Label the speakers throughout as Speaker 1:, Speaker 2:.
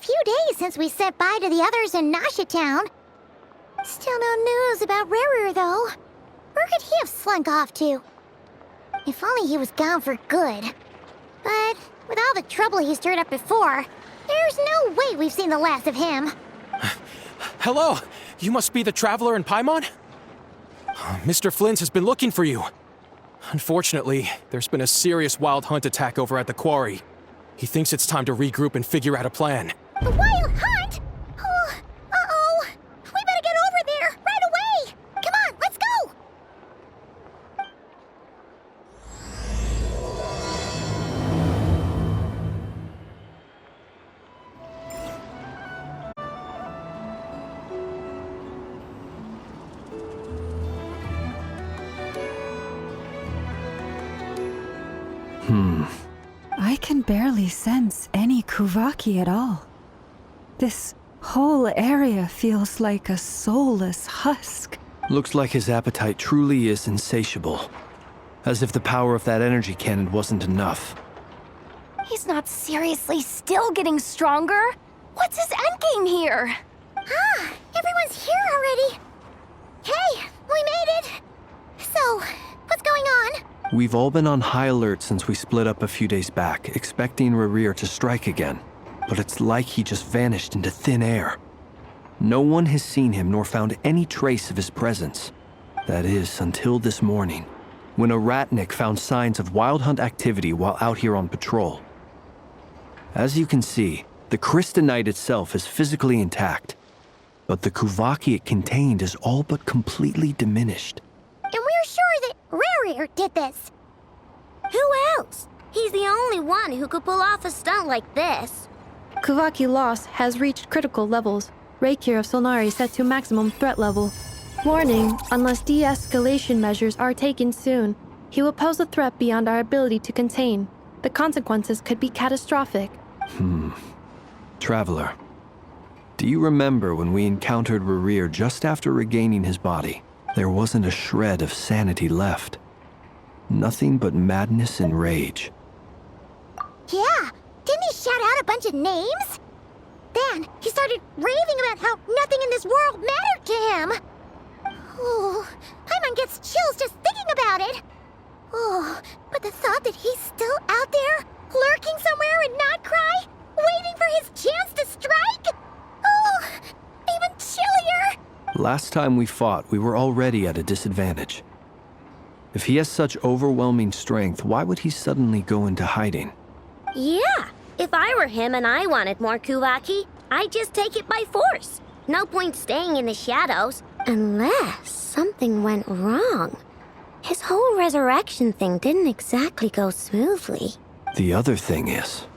Speaker 1: few days since we said bye to the others in Nasha Town. Still no news about Rarer, though. Where could he have slunk off to? If only he was gone for good. But with all the trouble he stirred up before, there's no way we've seen the last of him.
Speaker 2: Hello! You must be the traveler in Paimon? Mr. Flynn has been looking for you. Unfortunately, there's been a serious wild hunt attack over at the quarry. He thinks it's time to regroup and figure out a plan.
Speaker 1: The wild hunt? Oh, uh-oh. We better get over there, right away! Come on, let's go!
Speaker 3: I can barely sense any Kuvaki at all. This whole area feels like a soulless husk.
Speaker 4: Looks like his appetite truly is insatiable. As if the power of that energy cannon wasn't enough.
Speaker 5: He's not seriously still getting stronger? What's his endgame here?
Speaker 1: Ah, everyone's here already. Hey, we made it. So, what's going on?
Speaker 4: We've all been on high alert since we split up a few days back, expecting Rarir to strike again. But it's like he just vanished into thin air. No one has seen him nor found any trace of his presence. That is, until this morning, when a ratnik found signs of wild hunt activity while out here on patrol. As you can see, the crystalline itself is physically intact, but the Kuvaki it contained is all but completely diminished.
Speaker 1: And we're sure that Rarir did this.
Speaker 6: Who else? He's the only one who could pull off a stunt like this.
Speaker 7: Kuvaki loss has reached critical levels. Reikir of Solnari set to maximum threat level. Warning, unless de-escalation measures are taken soon, he will pose a threat beyond our ability to contain. The consequences could be catastrophic.
Speaker 4: Traveler, do you remember when we encountered Rarir just after regaining his body? There wasn't a shred of sanity left. Nothing but madness and rage.
Speaker 1: Yeah, didn't he shout out a bunch of names? Then he started raving about how nothing in this world mattered to him. Oh, Paimon gets chills just thinking about it. Oh, but the thought that he's still out there, lurking somewhere in Nod-Krai, waiting for his chance to strike? Oh, even chillier.
Speaker 4: Last time we fought, we were already at a disadvantage. If he has such overwhelming strength, why would he suddenly go into hiding?
Speaker 6: Yeah, if I were him and I wanted more Kuvaki, I'd just take it by force. No point staying in the shadows, unless something went wrong. His whole resurrection thing didn't exactly go smoothly.
Speaker 4: The other thing is,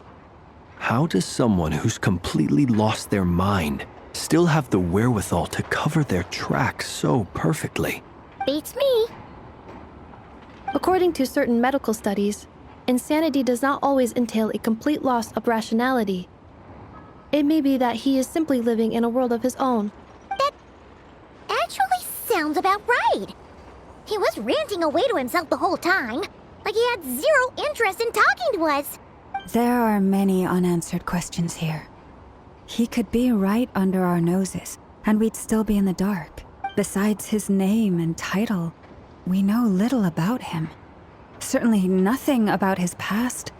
Speaker 4: how does someone who's completely lost their mind still have the wherewithal to cover their tracks so perfectly?
Speaker 6: Beats me.
Speaker 7: According to certain medical studies, insanity does not always entail a complete loss of rationality. It may be that he is simply living in a world of his own.
Speaker 1: That actually sounds about right. He was ranting away to himself the whole time, like he had zero interest in talking to us.
Speaker 3: There are many unanswered questions here. He could be right under our noses, and we'd still be in the dark. Besides his name and title, we know little about him. Certainly nothing about his past,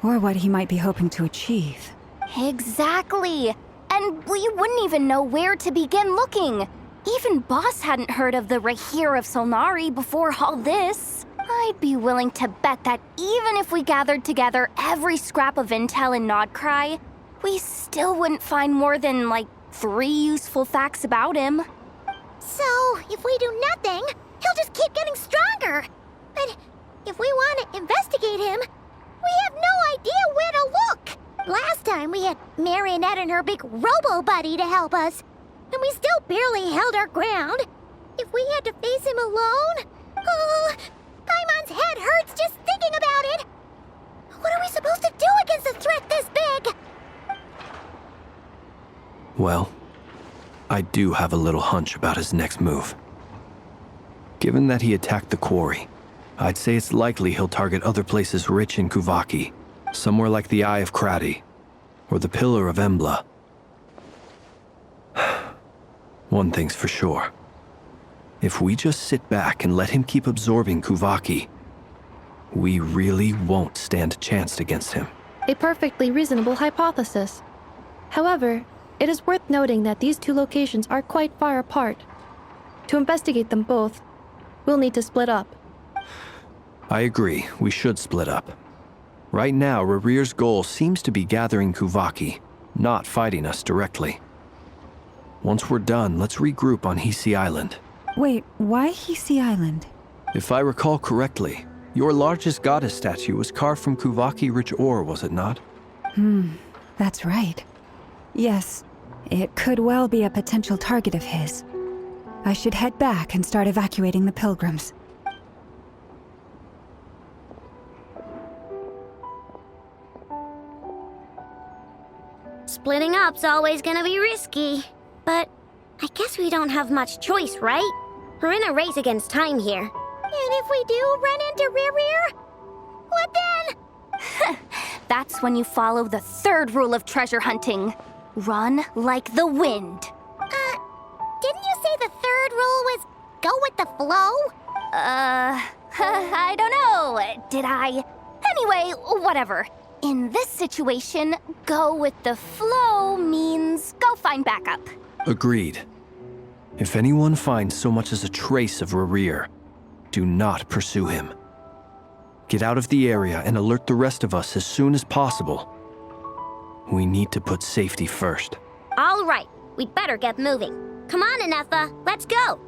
Speaker 3: or what he might be hoping to achieve.
Speaker 5: Exactly. And we wouldn't even know where to begin looking. Even Boss hadn't heard of the Rahir of Solnari before all this. I'd be willing to bet that even if we gathered together every scrap of intel in Nod-Krai, we still wouldn't find more than, 3 useful facts about him.
Speaker 1: So, if we do nothing, he'll just keep getting stronger. But if we want to investigate him, we have no idea where to look. Last time we had Marionette and her big robo-buddy to help us, and we still barely held our ground. If we had to face him alone, Paimon's head hurts just thinking about it. What are we supposed to do against a threat this big?
Speaker 4: Well, I do have a little hunch about his next move. Given that he attacked the quarry, I'd say it's likely he'll target other places rich in Kuvaki, somewhere like the Eye of Krati, or the Pillar of Embla. One thing's for sure. If we just sit back and let him keep absorbing Kuvaki, we really won't stand a chance against him.
Speaker 7: A perfectly reasonable hypothesis. However, it is worth noting that these two locations are quite far apart. To investigate them both, we'll need to split up.
Speaker 4: I agree, we should split up. Right now, Rarir's goal seems to be gathering Kuvaki, not fighting us directly. Once we're done, let's regroup on Hisi Island.
Speaker 3: Wait, why Hisi Island?
Speaker 4: If I recall correctly, your largest goddess statue was carved from Kuvaki-rich ore, was it not?
Speaker 3: That's right. Yes, it could well be a potential target of his. I should head back and start evacuating the pilgrims.
Speaker 6: Splitting up's always gonna be risky. But I guess we don't have much choice, right? We're in a race against time here.
Speaker 1: And if we do run into Rear, what then?
Speaker 5: That's when you follow the third rule of treasure hunting. Run like the wind.
Speaker 1: Didn't you say the third rule was go with the flow?
Speaker 5: I don't know. Did I? Anyway, whatever. In this situation, go with the flow means go find backup.
Speaker 4: Agreed. If anyone finds so much as a trace of Rarir, do not pursue him. Get out of the area and alert the rest of us as soon as possible. We need to put safety first.
Speaker 6: All right, we'd better get moving. Come on, Anefa, let's go.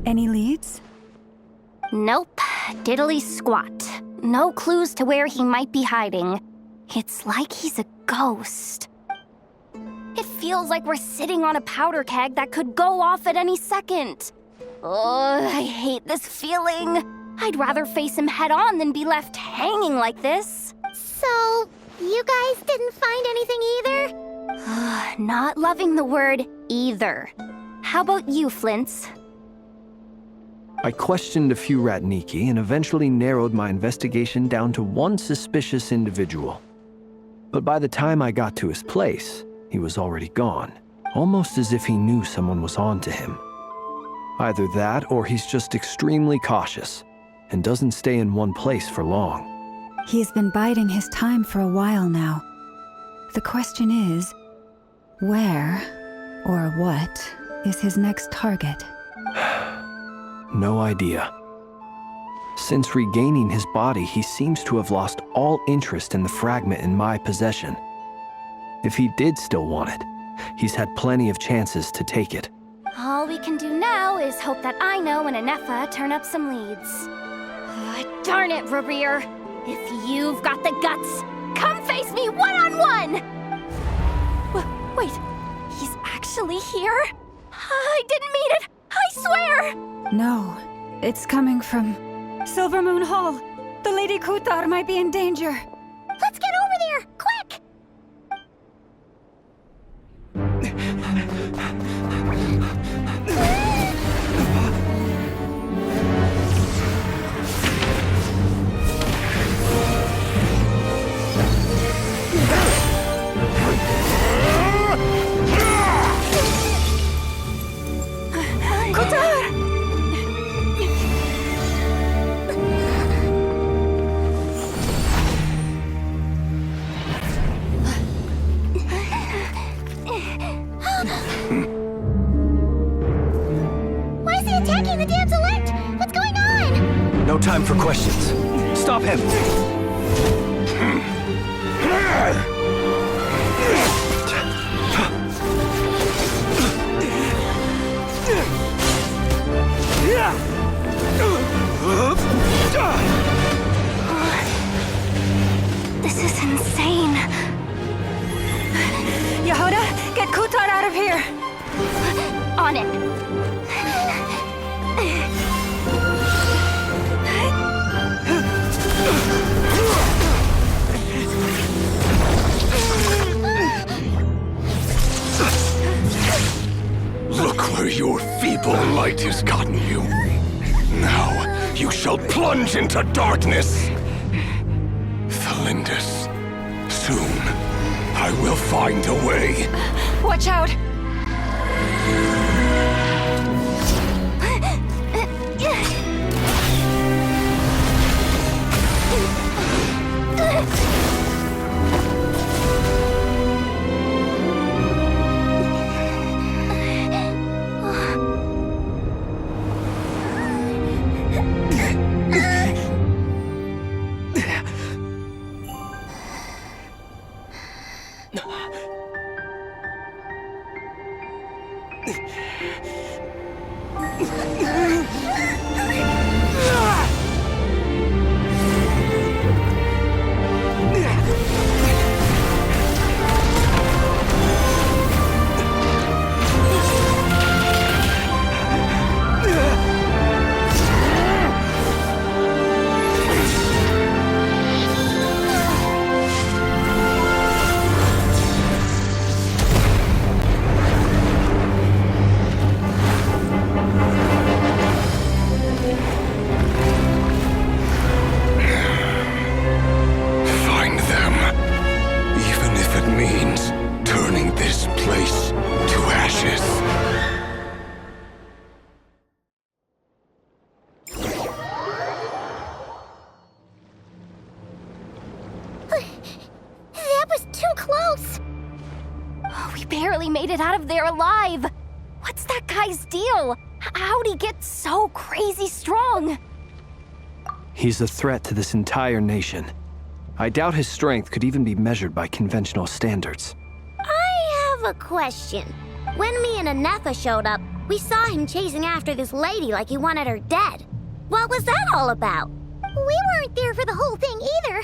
Speaker 3: Any leads?
Speaker 5: Nope. Diddly squat. No clues to where he might be hiding. It's like he's a ghost. It feels like we're sitting on a powder keg that could go off at any second. Oh, I hate this feeling. I'd rather face him head on than be left hanging like this.
Speaker 1: So, you guys didn't find anything either?
Speaker 5: Not loving the word either. How about you, Flints?
Speaker 4: I questioned a few Ratniki and eventually narrowed my investigation down to one suspicious individual. But by the time I got to his place, he was already gone, almost as if he knew someone was on to him. Either that or he's just extremely cautious and doesn't stay in one place for long.
Speaker 3: He's been biding his time for a while now. The question is, where or what is his next target?
Speaker 4: No idea. Since regaining his body, he seems to have lost all interest in the fragment in my possession. If he did still want it, he's had plenty of chances to take it.
Speaker 5: All we can do now is hope that Aino and Anefa turn up some leads. Darn it, Rarir! If you've got the guts, come face me one-on-one! Wait, he's actually here? I didn't mean it! I swear!
Speaker 3: No, it's coming from Silver Moon Hall. The Lady Kutar might be in danger.
Speaker 1: Let's get over there, quick! Why is he attacking the damselette? What's going on?
Speaker 4: No time for questions. Stop him!
Speaker 5: This is insane.
Speaker 3: Yehuda, get Kutar out of here!
Speaker 5: On it.
Speaker 8: It has gotten you. Now you shall plunge into darkness. Thalindus, soon I will find a way.
Speaker 5: Watch out! Barely made it out of there alive. What's that guy's deal? How'd he get so crazy strong?
Speaker 4: He's a threat to this entire nation. I doubt his strength could even be measured by conventional standards.
Speaker 6: I have a question. When me and Anefa showed up, we saw him chasing after this lady like he wanted her dead. What was that all about?
Speaker 1: We weren't there for the whole thing either.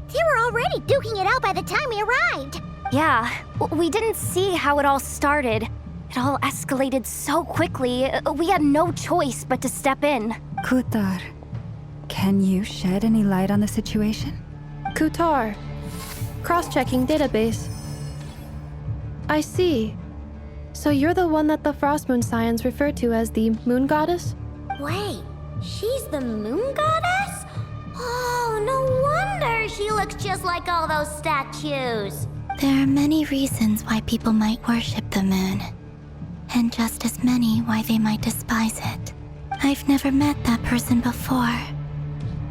Speaker 1: They were already duking it out by the time we arrived.
Speaker 5: Yeah, we didn't see how it all started. It all escalated so quickly, we had no choice but to step in.
Speaker 3: Kutar, can you shed any light on the situation?
Speaker 7: Kutar. Cross-checking database. I see. So you're the one that the Frost Moon Scions refer to as the Moon Goddess?
Speaker 6: Wait, she's the moon goddess? Oh, no wonder she looks just like all those statues.
Speaker 9: There are many reasons why people might worship the moon, and just as many why they might despise it. I've never met that person before,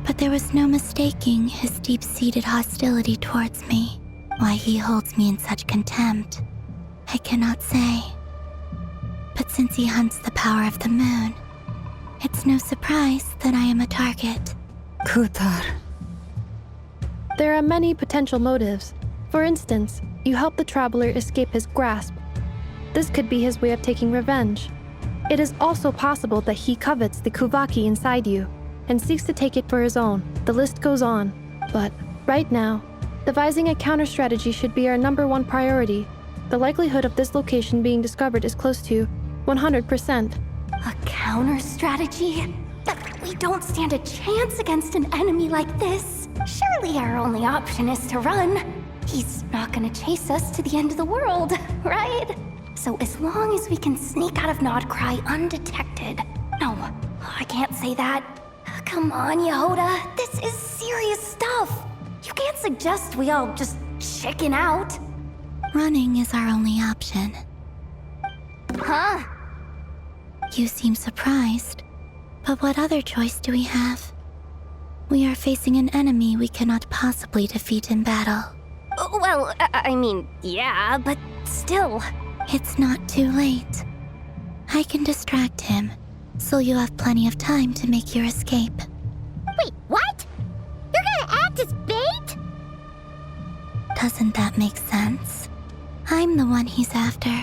Speaker 9: but there was no mistaking his deep-seated hostility towards me. Why he holds me in such contempt, I cannot say. But since he hunts the power of the moon, it's no surprise that I am a target.
Speaker 3: Kutar.
Speaker 7: There are many potential motives. For instance, you help the traveler escape his grasp. This could be his way of taking revenge. It is also possible that he covets the Kuvaki inside you and seeks to take it for his own. The list goes on. But right now, devising a counter-strategy should be our #1 priority. The likelihood of this location being discovered is close to 100%.
Speaker 5: A counter-strategy? But we don't stand a chance against an enemy like this. Surely our only option is to run. He's not gonna chase us to the end of the world, right? So as long as we can sneak out of Nod-Krai undetected. No, I can't say that. Come on, Yehoda, this is serious stuff. You can't suggest we all just chicken out.
Speaker 9: Running is our only option.
Speaker 5: Huh?
Speaker 9: You seem surprised, but what other choice do we have? We are facing an enemy we cannot possibly defeat in battle.
Speaker 5: Well, I mean, yeah, but still.
Speaker 9: It's not too late. I can distract him, so you have plenty of time to make your escape.
Speaker 1: Wait, what? You're gonna act as bait?
Speaker 9: Doesn't that make sense? I'm the one he's after.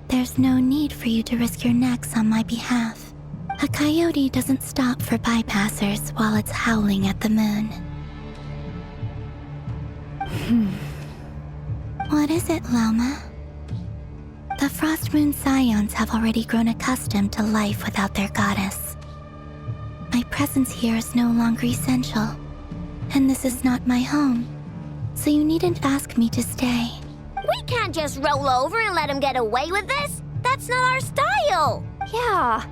Speaker 9: There's no need for you to risk your necks on my behalf. A coyote doesn't stop for bypassers while it's howling at the moon. What is it, Loma? The Frost Moon Scions have already grown accustomed to life without their goddess. My presence here is no longer essential, and this is not my home, so you needn't ask me to stay.
Speaker 6: We can't just roll over and let him get away with this. That's not our style.
Speaker 5: Yeah,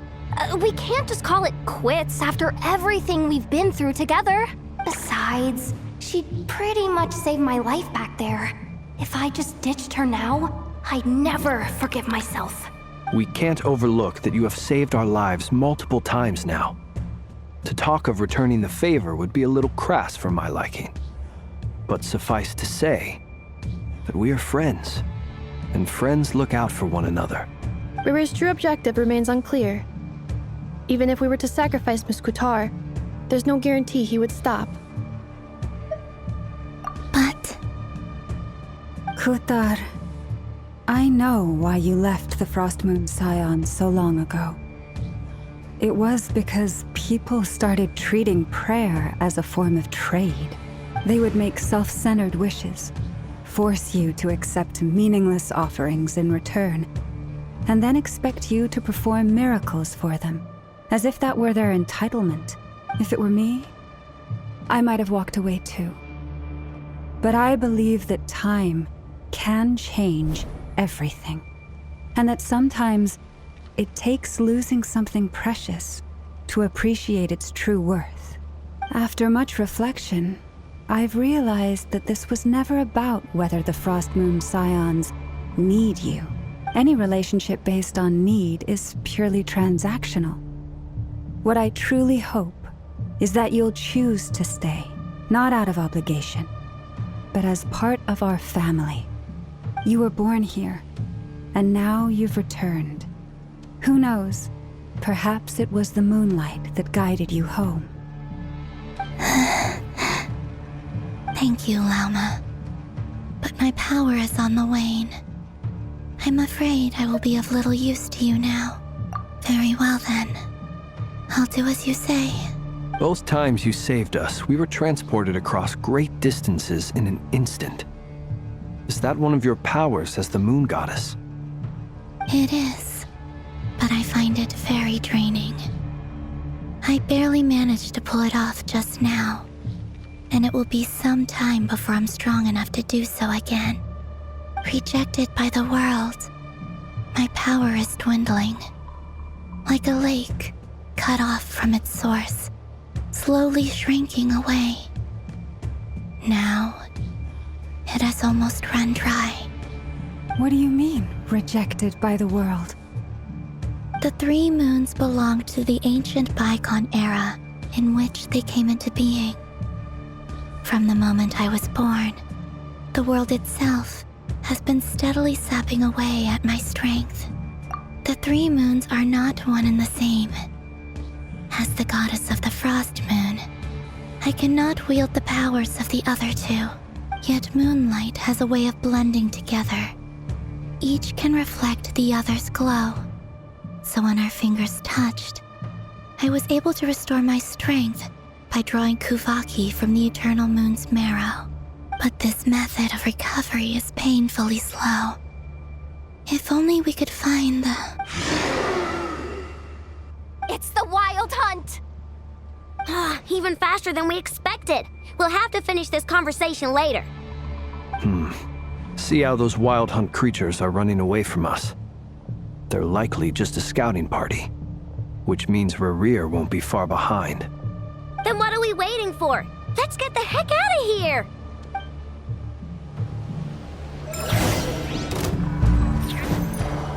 Speaker 5: We can't just call it quits after everything we've been through together. Besides, she'd pretty much saved my life back there. If I just ditched her now, I'd never forgive myself.
Speaker 4: We can't overlook that you have saved our lives multiple times now. To talk of returning the favor would be a little crass for my liking. But suffice to say that we are friends, and friends look out for one another.
Speaker 7: Riri's true objective remains unclear. Even if we were to sacrifice Miss Kutar, there's no guarantee he would stop.
Speaker 9: But
Speaker 3: Kutar, I know why you left the Frost Moon Scions so long ago. It was because people started treating prayer as a form of trade. They would make self-centered wishes, force you to accept meaningless offerings in return, and then expect you to perform miracles for them, as if that were their entitlement. If it were me, I might have walked away too. But I believe that time can change everything, and that sometimes it takes losing something precious to appreciate its true worth. After much reflection, I've realized that this was never about whether the Frost Moon Scions need you. Any relationship based on need is purely transactional. What I truly hope is that you'll choose to stay, not out of obligation, but as part of our family. You were born here, and now you've returned. Who knows? Perhaps it was the moonlight that guided you home.
Speaker 9: thank you, Lauma. But my power is on the wane. I'm afraid I will be of little use to you now. Very well then. I'll do as you say.
Speaker 4: Both times you saved us, we were transported across great distances in an instant. Is that one of your powers as the Moon Goddess?
Speaker 9: It is, but I find it very draining. I barely managed to pull it off just now, and it will be some time before I'm strong enough to do so again. Rejected by the world, my power is dwindling. Like a lake cut off from its source, slowly shrinking away. Now, it has almost run dry.
Speaker 3: What do you mean, rejected by the world?
Speaker 9: The 3 moons belonged to the ancient bygone era in which they came into being. From the moment I was born, the world itself has been steadily sapping away at my strength. The 3 moons are not one and the same. As the goddess of the Frost Moon, I cannot wield the powers of the other 2. Yet moonlight has a way of blending together. Each can reflect the other's glow. So when our fingers touched, I was able to restore my strength by drawing Kuvaki from the eternal moon's marrow. But this method of recovery is painfully slow. If only we could find the...
Speaker 5: It's the Wild Hunt!
Speaker 6: Even faster than we expected. We'll have to finish this conversation later.
Speaker 4: See how those Wild Hunt creatures are running away from us. They're likely just a scouting party, which means Rerir won't be far behind.
Speaker 6: Then what are we waiting for? Let's get the heck out of here!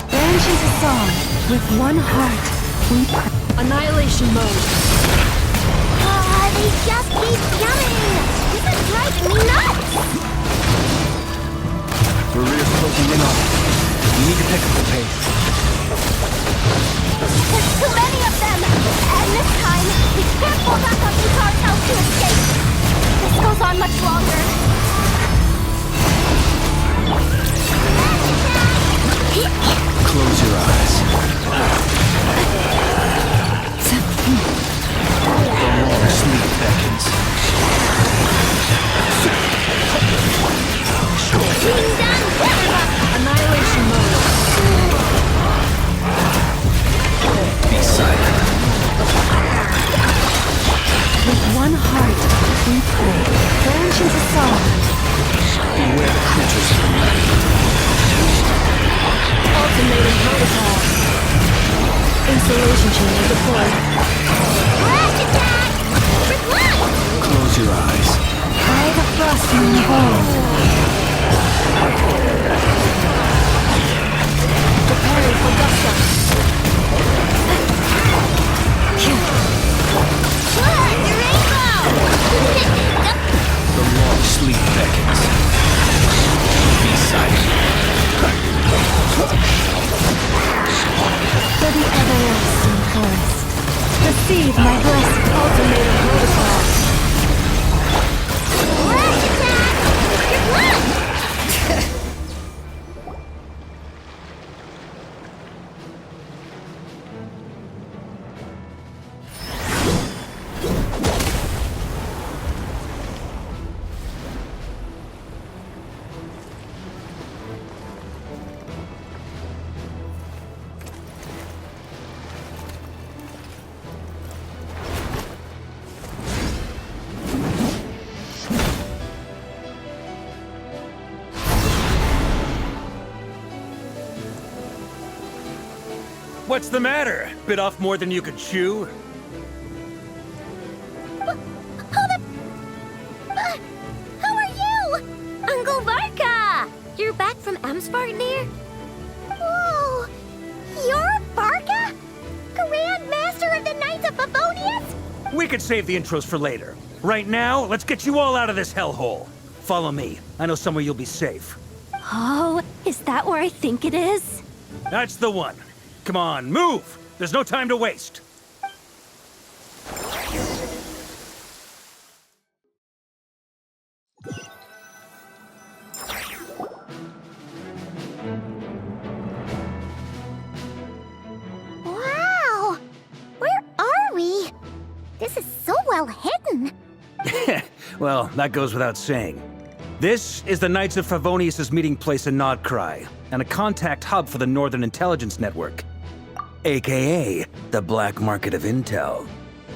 Speaker 3: Banshee's a song. With one heart, we pray.
Speaker 7: Annihilation mode.
Speaker 6: They just keep coming! This is driving me nuts!
Speaker 4: Rerir's closing in on us. We need to pick up the pace.
Speaker 5: There's too many of them! And this time, we can't fall back on Kutar's house to escape! This goes on much longer.
Speaker 4: Close your eyes. The long sleep beckons.
Speaker 6: Being done!
Speaker 7: Annihilation mode.
Speaker 4: Be silent.
Speaker 3: With one heart, we pray. Banshee's a song.
Speaker 4: Beware the creatures of the night.
Speaker 7: Ultimatum protocol. Installation chamber deployed.
Speaker 1: Blast attack! Reply!
Speaker 4: Close your eyes.
Speaker 3: Try the thrust in the hole.
Speaker 7: Preparing for gust up.
Speaker 1: Your rainbow!
Speaker 4: The long sleep beckons. Be silent.
Speaker 3: For the everlasting forest. Receive my blessing.
Speaker 7: Ultimatum protocol.
Speaker 1: Blast attack! Reply!
Speaker 10: What's the matter? Bit off more than you could chew?
Speaker 1: Who are you?
Speaker 6: Uncle Varka! You're back from Amsvartnir?
Speaker 1: Whoa! You're Varka? Grand Master of the Knights of Favonius?
Speaker 10: We could save the intros for later. Right now, let's get you all out of this hellhole. Follow me. I know somewhere you'll be safe.
Speaker 5: Oh, is that where I think it is?
Speaker 10: That's the one. Come on, move! There's no time to waste.
Speaker 1: Wow! Where are we? This is so well hidden.
Speaker 10: Well, that goes without saying. This is the Knights of Favonius' meeting place in Nod-Krai, and a contact hub for the Northern Intelligence Network. AKA, the black market of intel.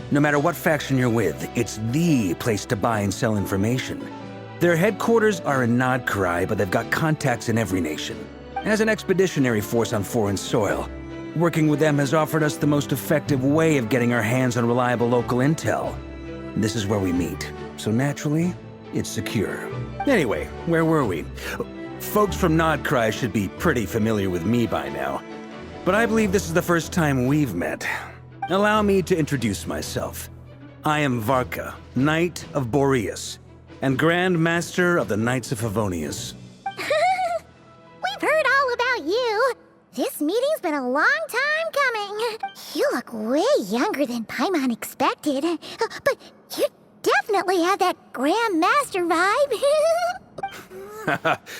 Speaker 10: No matter what faction you're with, it's the place to buy and sell information. Their headquarters are in Nod-Krai, but they've got contacts in every nation. As an expeditionary force on foreign soil, working with them has offered us the most effective way of getting our hands on reliable local intel. This is where we meet, so naturally, it's secure. Anyway, where were we? Folks from Nod-Krai should be pretty familiar with me by now. But I believe this is the first time we've met. Allow me to introduce myself. I am Varka, Knight of Boreas, and Grand Master of the Knights of Favonius.
Speaker 1: We've heard all about you. This meeting's been a long time coming. You look way younger than Paimon expected. But you definitely have that Grand Master vibe.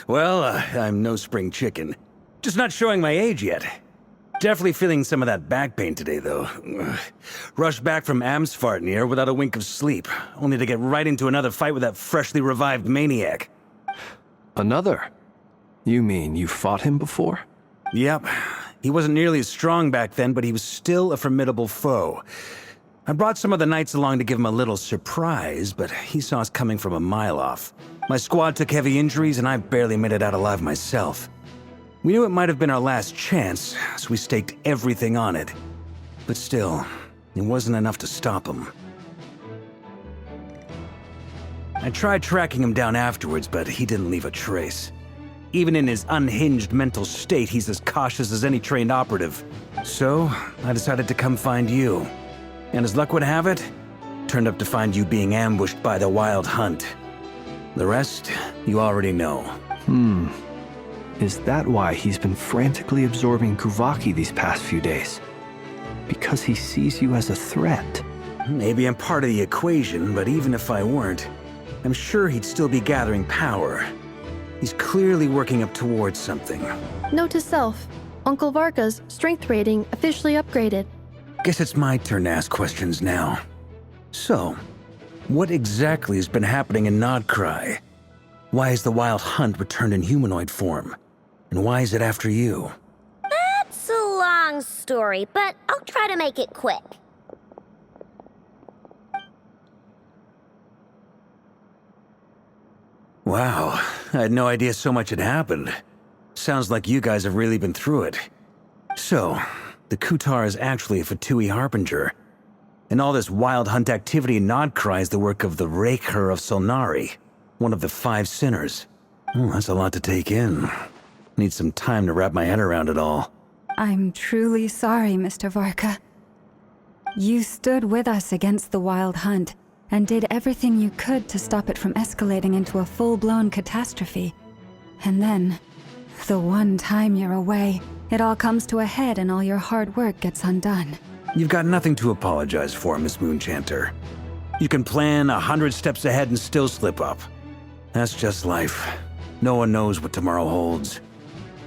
Speaker 10: Well, I'm no spring chicken. Just not showing my age yet. Definitely feeling some of that back pain today, though. Rushed back from Amsvartnir without a wink of sleep, only to get right into another fight with that freshly revived maniac.
Speaker 4: Another? You mean you fought him before?
Speaker 10: Yep. He wasn't nearly as strong back then, but he was still a formidable foe. I brought some of the knights along to give him a little surprise, but he saw us coming from a mile off. My squad took heavy injuries, and I barely made it out alive myself. We knew it might have been our last chance, so we staked everything on it. But still, it wasn't enough to stop him. I tried tracking him down afterwards, but he didn't leave a trace. Even in his unhinged mental state, he's as cautious as any trained operative. So, I decided to come find you. And as luck would have it, turned up to find you being ambushed by the Wild Hunt. The rest, you already know.
Speaker 4: Is that why he's been frantically absorbing Kuvaki these past few days? Because he sees you as a threat?
Speaker 10: Maybe I'm part of the equation, but even if I weren't, I'm sure he'd still be gathering power. He's clearly working up towards something.
Speaker 7: Note to self, Uncle Varka's strength rating officially upgraded.
Speaker 10: Guess it's my turn to ask questions now. So, what exactly has been happening in Nod-Krai? Why has the Wild Hunt returned in humanoid form? And why is it after you?
Speaker 6: That's a long story, but I'll try to make it quick.
Speaker 10: Wow, I had no idea so much had happened. Sounds like you guys have really been through it. So, the Kutar is actually a Fatui Harbinger. And all this wild hunt activity in Nod-Krai is the work of the Raker of Solnari, one of the 5 sinners. Oh, that's a lot to take in. Need some time to wrap my head around it all.
Speaker 3: I'm truly sorry, Mr. Varka. You stood with us against the Wild Hunt and did everything you could to stop it from escalating into a full-blown catastrophe. And then, the one time you're away, it all comes to a head and all your hard work gets undone.
Speaker 10: You've got nothing to apologize for, Miss Moonchanter. You can plan 100 steps ahead and still slip up. That's just life. No one knows what tomorrow holds.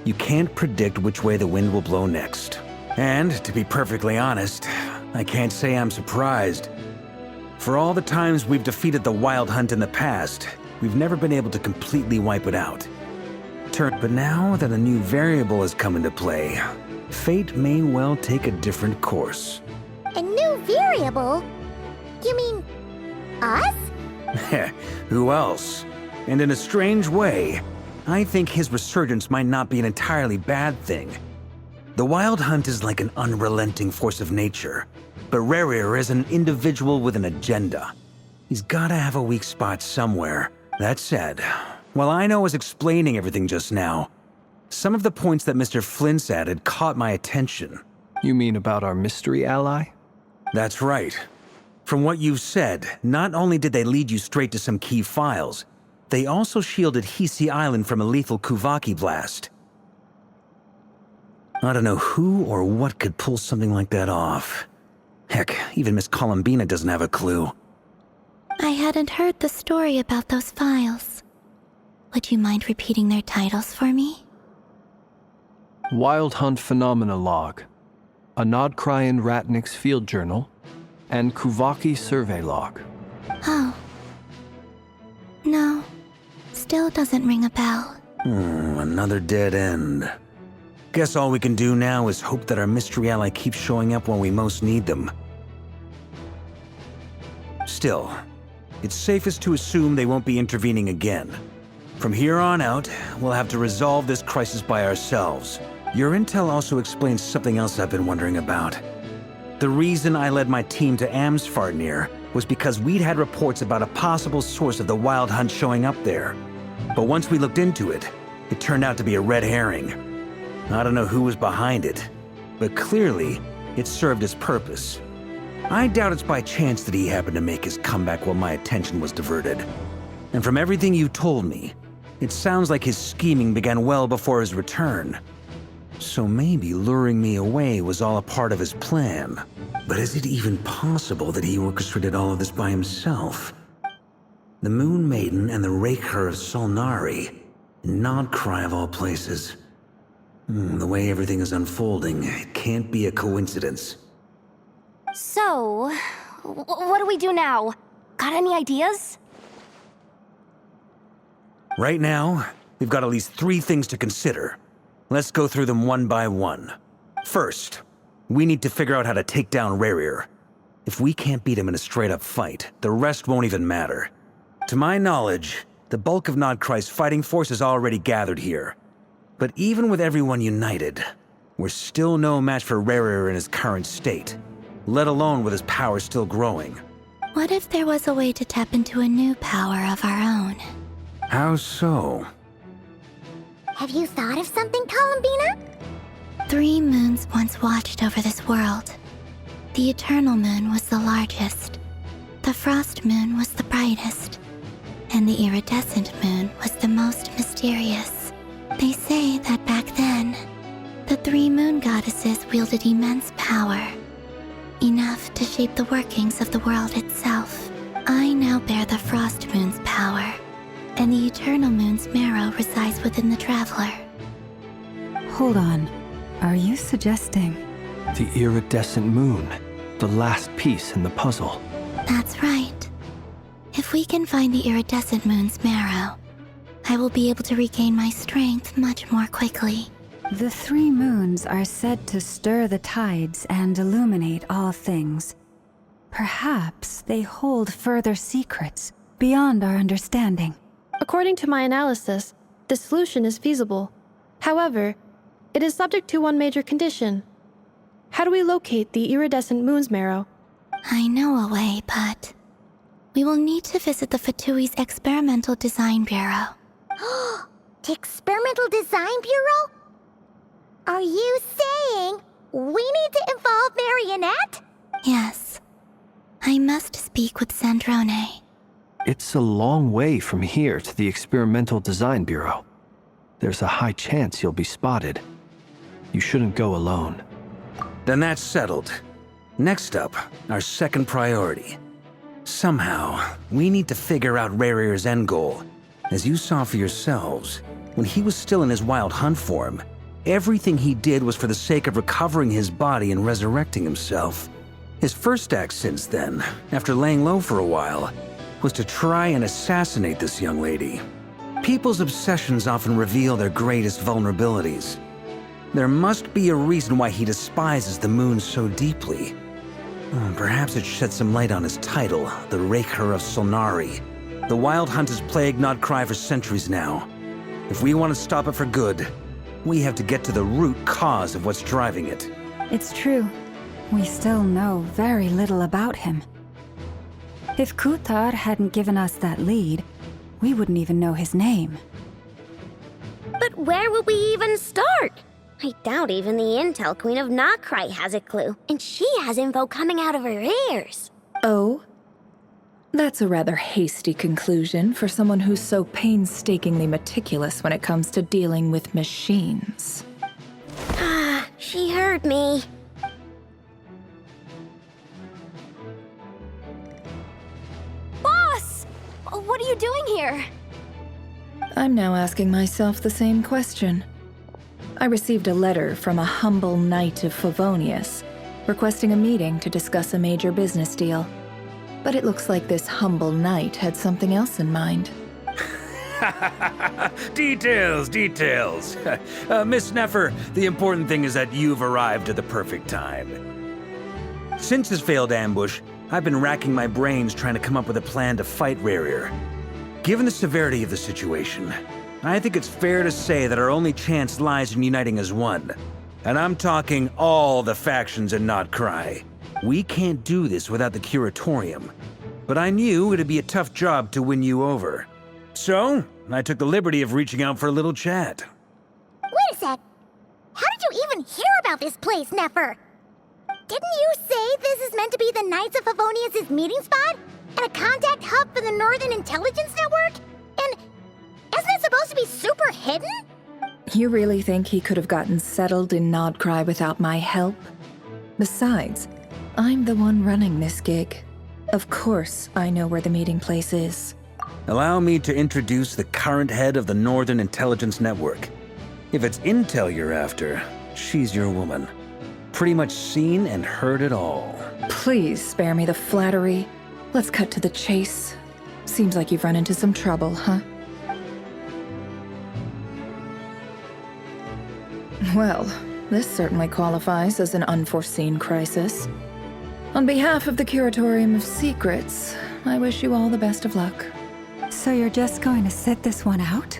Speaker 10: You can't predict which way the wind will blow next. And, to be perfectly honest, I can't say I'm surprised. For all the times we've defeated the Wild Hunt in the past, we've never been able to completely wipe it out. But now that a new variable has come into play, fate may well take a different course.
Speaker 1: A new variable? You mean us?
Speaker 10: Who else? And in a strange way, I think his resurgence might not be an entirely bad thing. The Wild Hunt is like an unrelenting force of nature, but Rerir is an individual with an agenda. He's gotta have a weak spot somewhere. That said, while I was explaining everything just now, some of the points that Mr. Flint's added caught my attention.
Speaker 4: You mean about our mystery ally?
Speaker 10: That's right. From what you've said, not only did they lead you straight to some key files, they also shielded Hisi Island from a lethal Kuvaki blast. I don't know who or what could pull something like that off. Heck, even Miss Columbina doesn't have a clue.
Speaker 9: I hadn't heard the story about those files. Would you mind repeating their titles for me?
Speaker 4: Wild Hunt Phenomena Log, a Nod-Krai and Ratnik's Field Journal, and Kuvaki Survey Log.
Speaker 9: Oh. No. Still doesn't ring a bell.
Speaker 10: Another dead end. Guess all we can do now is hope that our mystery ally keeps showing up when we most need them. Still, it's safest to assume they won't be intervening again. From here on out, we'll have to resolve this crisis by ourselves. Your intel also explains something else I've been wondering about. The reason I led my team to Amsfarnir was because we'd had reports about a possible source of the Wild Hunt showing up there. But once we looked into it, it turned out to be a red herring. I don't know who was behind it, but clearly, it served its purpose. I doubt it's by chance that he happened to make his comeback while my attention was diverted. And from everything you told me, it sounds like his scheming began well before his return. So maybe luring me away was all a part of his plan. But is it even possible that he orchestrated all of this by himself? The Moon Maiden and the Raker of Solnari, Nod-Krai of all places. The way everything is unfolding, it can't be a coincidence.
Speaker 5: So, what do we do now? Got any ideas?
Speaker 10: Right now, we've got at least 3 things to consider. Let's go through them one by one. First, we need to figure out how to take down Rerir. If we can't beat him in a straight-up fight, the rest won't even matter. To my knowledge, the bulk of Nod-Krai's fighting force is already gathered here. But even with everyone united, we're still no match for Rerir in his current state, let alone with his power still growing.
Speaker 9: What if there was a way to tap into a new power of our own?
Speaker 10: How so?
Speaker 1: Have you thought of something, Columbina?
Speaker 9: 3 moons once watched over this world. The Eternal Moon was the largest. The Frost Moon was the brightest. And the Iridescent Moon was the most mysterious. They say that back then, the 3 moon goddesses wielded immense power. Enough to shape the workings of the world itself. I now bear the Frost Moon's power, and the Eternal Moon's marrow resides within the Traveler.
Speaker 3: Hold on. Are you suggesting?
Speaker 4: The iridescent moon, the last piece in the puzzle.
Speaker 9: That's right. If we can find the Iridescent Moon's marrow, I will be able to regain my strength much more quickly.
Speaker 3: The 3 moons are said to stir the tides and illuminate all things. Perhaps they hold further secrets beyond our understanding.
Speaker 7: According to my analysis, the solution is feasible. However, it is subject to one major condition. How do we locate the iridescent moon's marrow?
Speaker 9: I know a way, but we will need to visit the Fatui's Experimental Design Bureau.
Speaker 1: The Experimental Design Bureau? Are you saying we need to involve Marionette?
Speaker 9: Yes. I must speak with Sandrone.
Speaker 4: It's a long way from here to the Experimental Design Bureau. There's a high chance you'll be spotted. You shouldn't go alone.
Speaker 10: Then that's settled. Next up, our second priority. Somehow, we need to figure out Rarir's end goal. As you saw for yourselves, when he was still in his wild hunt form, everything he did was for the sake of recovering his body and resurrecting himself. His first act since then, after laying low for a while, was to try and assassinate this young lady. People's obsessions often reveal their greatest vulnerabilities. There must be a reason why he despises the moon so deeply. Perhaps it sheds some light on his title, the Raker of Solnari. The Wild Hunt has plagued Nod-Krai for centuries now. If we want to stop it for good, we have to get to the root cause of what's driving it.
Speaker 3: It's true. We still know very little about him. If Kutar hadn't given us that lead, we wouldn't even know his name.
Speaker 6: But where would we even start? I doubt even the Intel Queen of Nod-Krai has a clue, and she has info coming out of her ears.
Speaker 11: Oh? That's a rather hasty conclusion for someone who's so painstakingly meticulous when it comes to dealing with machines.
Speaker 6: Ah, she heard me.
Speaker 5: Boss! What are you doing here?
Speaker 11: I'm now asking myself the same question. I received a letter from a humble knight of Favonius, requesting a meeting to discuss a major business deal. But it looks like this humble knight had something else in mind.
Speaker 10: Details. Miss Neffer, the important thing is that you've arrived at the perfect time. Since his failed ambush, I've been racking my brains trying to come up with a plan to fight Rarir. Given the severity of the situation, I think it's fair to say that our only chance lies in uniting as one. And I'm talking all the factions in Nod-Krai. We can't do this without the Curatorium. But I knew it'd be a tough job to win you over. So, I took the liberty of reaching out for a little chat.
Speaker 1: Wait a sec. How did you even hear about this place, Neffer? Didn't you say this is meant to be the Knights of Favonius' meeting spot? And a contact hub for the Northern Intelligence Network? And isn't it supposed to be super hidden?
Speaker 11: You really think he could have gotten settled in Nod-Krai without my help? Besides, I'm the one running this gig. Of course I know where the meeting place is.
Speaker 10: Allow me to introduce the current head of the Northern Intelligence Network. If it's intel you're after, she's your woman. Pretty much seen and heard it all.
Speaker 11: Please spare me the flattery. Let's cut to the chase. Seems like you've run into some trouble, huh? Well, this certainly qualifies as an unforeseen crisis. On behalf of the Curatorium of Secrets, I wish you all the best of luck.
Speaker 3: So you're just going to sit this one out?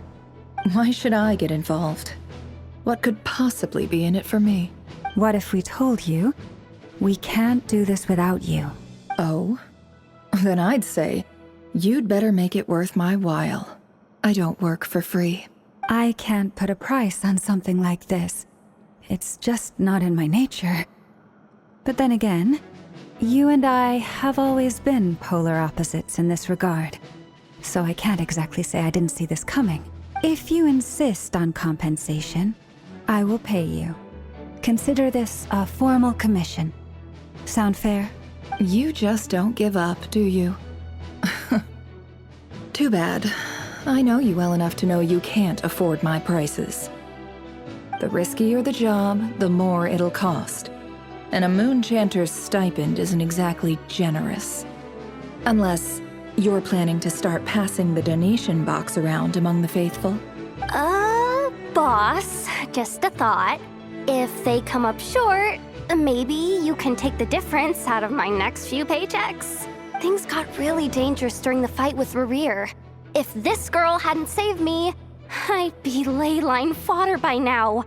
Speaker 11: Why should I get involved? What could possibly be in it for me?
Speaker 3: What if we told you we can't do this without you?
Speaker 11: Oh? Then I'd say, you'd better make it worth my while. I don't work for free.
Speaker 3: I can't put a price on something like this. It's just not in my nature. But then again, you and I have always been polar opposites in this regard. So I can't exactly say I didn't see this coming. If you insist on compensation, I will pay you. Consider this a formal commission. Sound fair?
Speaker 11: You just don't give up, do you? Too bad. I know you well enough to know you can't afford my prices. The riskier the job, the more it'll cost. And a moon chanter's stipend isn't exactly generous. Unless you're planning to start passing the donation box around among the faithful.
Speaker 5: Boss, just a thought. If they come up short, maybe you can take the difference out of my next few paychecks. Things got really dangerous during the fight with Rarir. If this girl hadn't saved me, I'd be ley line fodder by now.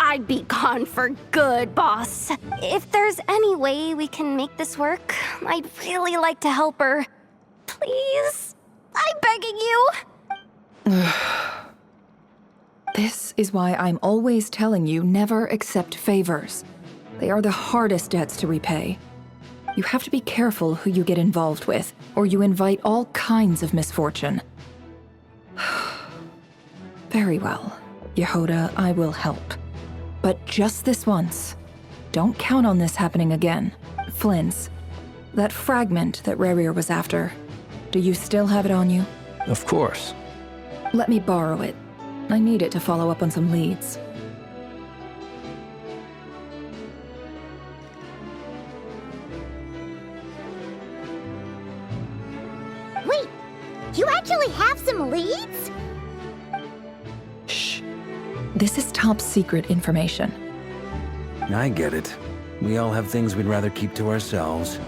Speaker 5: I'd be gone for good, boss. If there's any way we can make this work, I'd really like to help her. Please? I'm begging you.
Speaker 11: This is why I'm always telling you never accept favors. They are the hardest debts to repay. You have to be careful who you get involved with, or you invite all kinds of misfortune. Very well, Yehoda, I will help. But just this once. Don't count on this happening again. Flynn's, that fragment that Rerir was after, do you still have it on you?
Speaker 4: Of course.
Speaker 11: Let me borrow it. I need it to follow up on some leads.
Speaker 1: Wait, you actually have some leads?
Speaker 11: Shh. This is top secret information.
Speaker 10: I get it. We all have things we'd rather keep to ourselves.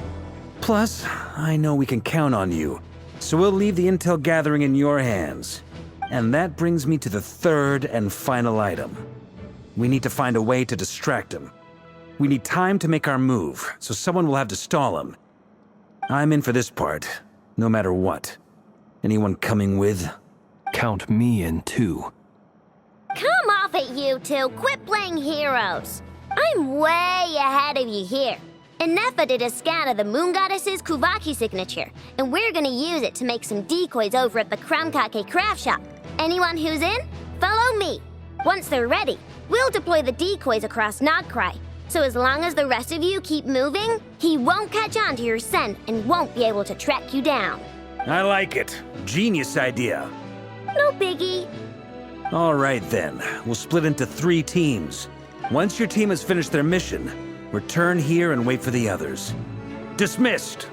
Speaker 10: Plus, I know we can count on you, so we'll leave the intel gathering in your hands. And that brings me to the third and final item. We need to find a way to distract him. We need time to make our move, so someone will have to stall him. I'm in for this part, no matter what. Anyone coming with?
Speaker 4: Count me in too.
Speaker 6: Come off it, you two. Quit playing heroes. I'm way ahead of you here. Nefa did a scan of the Moon Goddess's Kuvaki signature, and we're gonna use it to make some decoys over at the Kramkake craft shop. Anyone who's in, follow me. Once they're ready, we'll deploy the decoys across Nod-Krai. So as long as the rest of you keep moving, he won't catch on to your scent and won't be able to track you down.
Speaker 10: I like it. Genius idea.
Speaker 6: No biggie.
Speaker 10: All right then, we'll split into 3 teams. Once your team has finished their mission, return here and wait for the others. Dismissed!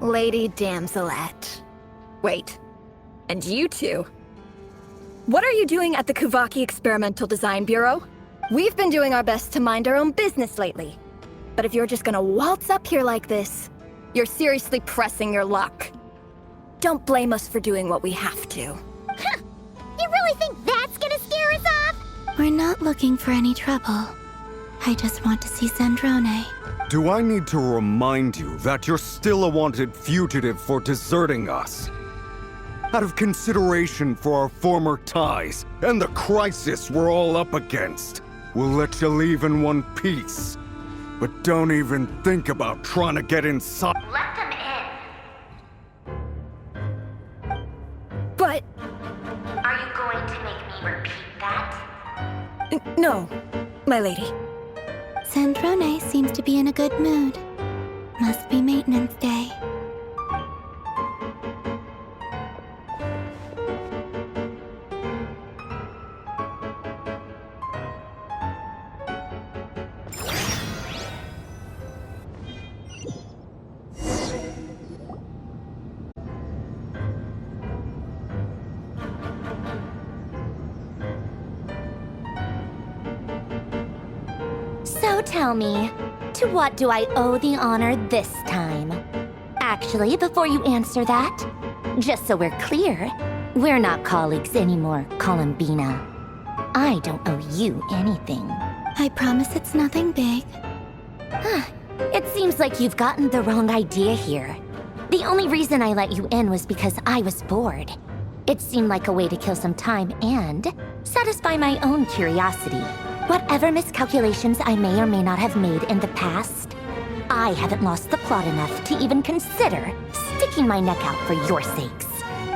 Speaker 12: Lady Damselette. Wait, and you two? What are you doing at the Kuvaki Experimental Design Bureau? We've been doing our best to mind our own business lately. But if you're just gonna waltz up here like this, you're seriously pressing your luck. Don't blame us for doing what we have to.
Speaker 1: Huh. You really think that's gonna scare us off?
Speaker 9: We're not looking for any trouble. I just want to see Zandrone.
Speaker 8: Do I need to remind you that you're still a wanted fugitive for deserting us? Out of consideration for our former ties and the crisis we're all up against, we'll let you leave in one piece. But don't even think about trying to get inside.
Speaker 6: Let them in.
Speaker 12: But...
Speaker 6: Are you going to make me repeat that?
Speaker 12: no, my lady.
Speaker 9: Zandrone seems to be in a good mood. Must be maintenance day.
Speaker 5: So tell me, to what do I owe the honor this time? Actually, before you answer that, just so we're clear, we're not colleagues anymore, Columbina. I don't owe you anything.
Speaker 9: I promise it's nothing big.
Speaker 5: It seems like you've gotten the wrong idea here. The only reason I let you in was because I was bored. It seemed like a way to kill some time and satisfy my own curiosity. Whatever miscalculations I may or may not have made in the past, I haven't lost the plot enough to even consider sticking my neck out for your sakes.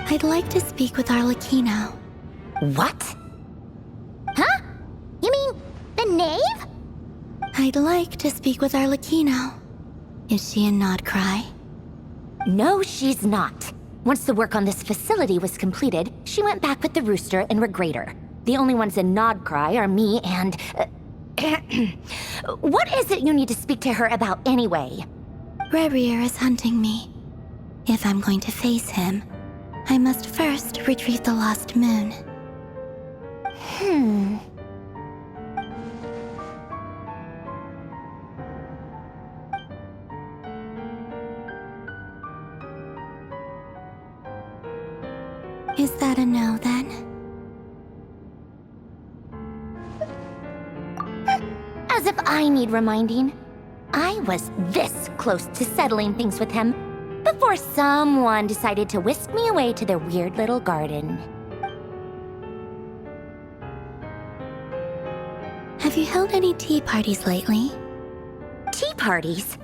Speaker 9: I'd like to speak with Arlecchino.
Speaker 5: What?
Speaker 1: Huh? You mean the knave?
Speaker 9: I'd like to speak with Arlecchino. Is she in Nod-Krai?
Speaker 5: No, she's not. Once the work on this facility was completed, she went back with the Rooster and Regrator. The only ones in Nod-Krai are me and... What is it you need to speak to her about anyway?
Speaker 9: Rerir is hunting me. If I'm going to face him, I must first retrieve the lost moon. Is that a no, then?
Speaker 5: As if I need reminding. I was this close to settling things with him before someone decided to whisk me away to their weird little garden.
Speaker 9: Have you held any tea parties lately?
Speaker 5: Tea parties?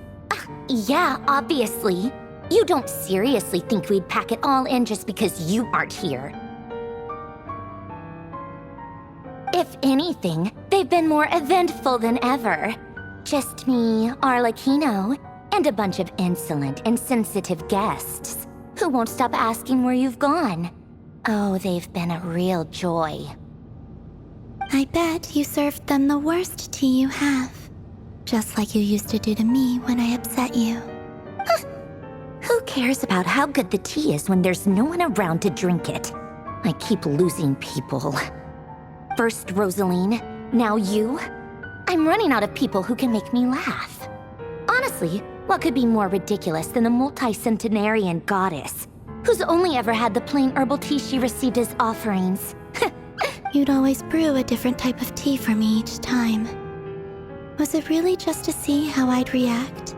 Speaker 5: Yeah, obviously. You don't seriously think we'd pack it all in just because you aren't here. If anything, they've been more eventful than ever. Just me, Arlecchino, and a bunch of insolent and sensitive guests who won't stop asking where you've gone. Oh, they've been a real joy.
Speaker 9: I bet you served them the worst tea you have. Just like you used to do to me when I upset you.
Speaker 5: Who cares about how good the tea is when there's no one around to drink it? I keep losing people. First Rosaline, now you. I'm running out of people who can make me laugh. Honestly, what could be more ridiculous than the multi-centenarian goddess, who's only ever had the plain herbal tea she received as offerings?
Speaker 9: You'd always brew a different type of tea for me each time. Was it really just to see how I'd react?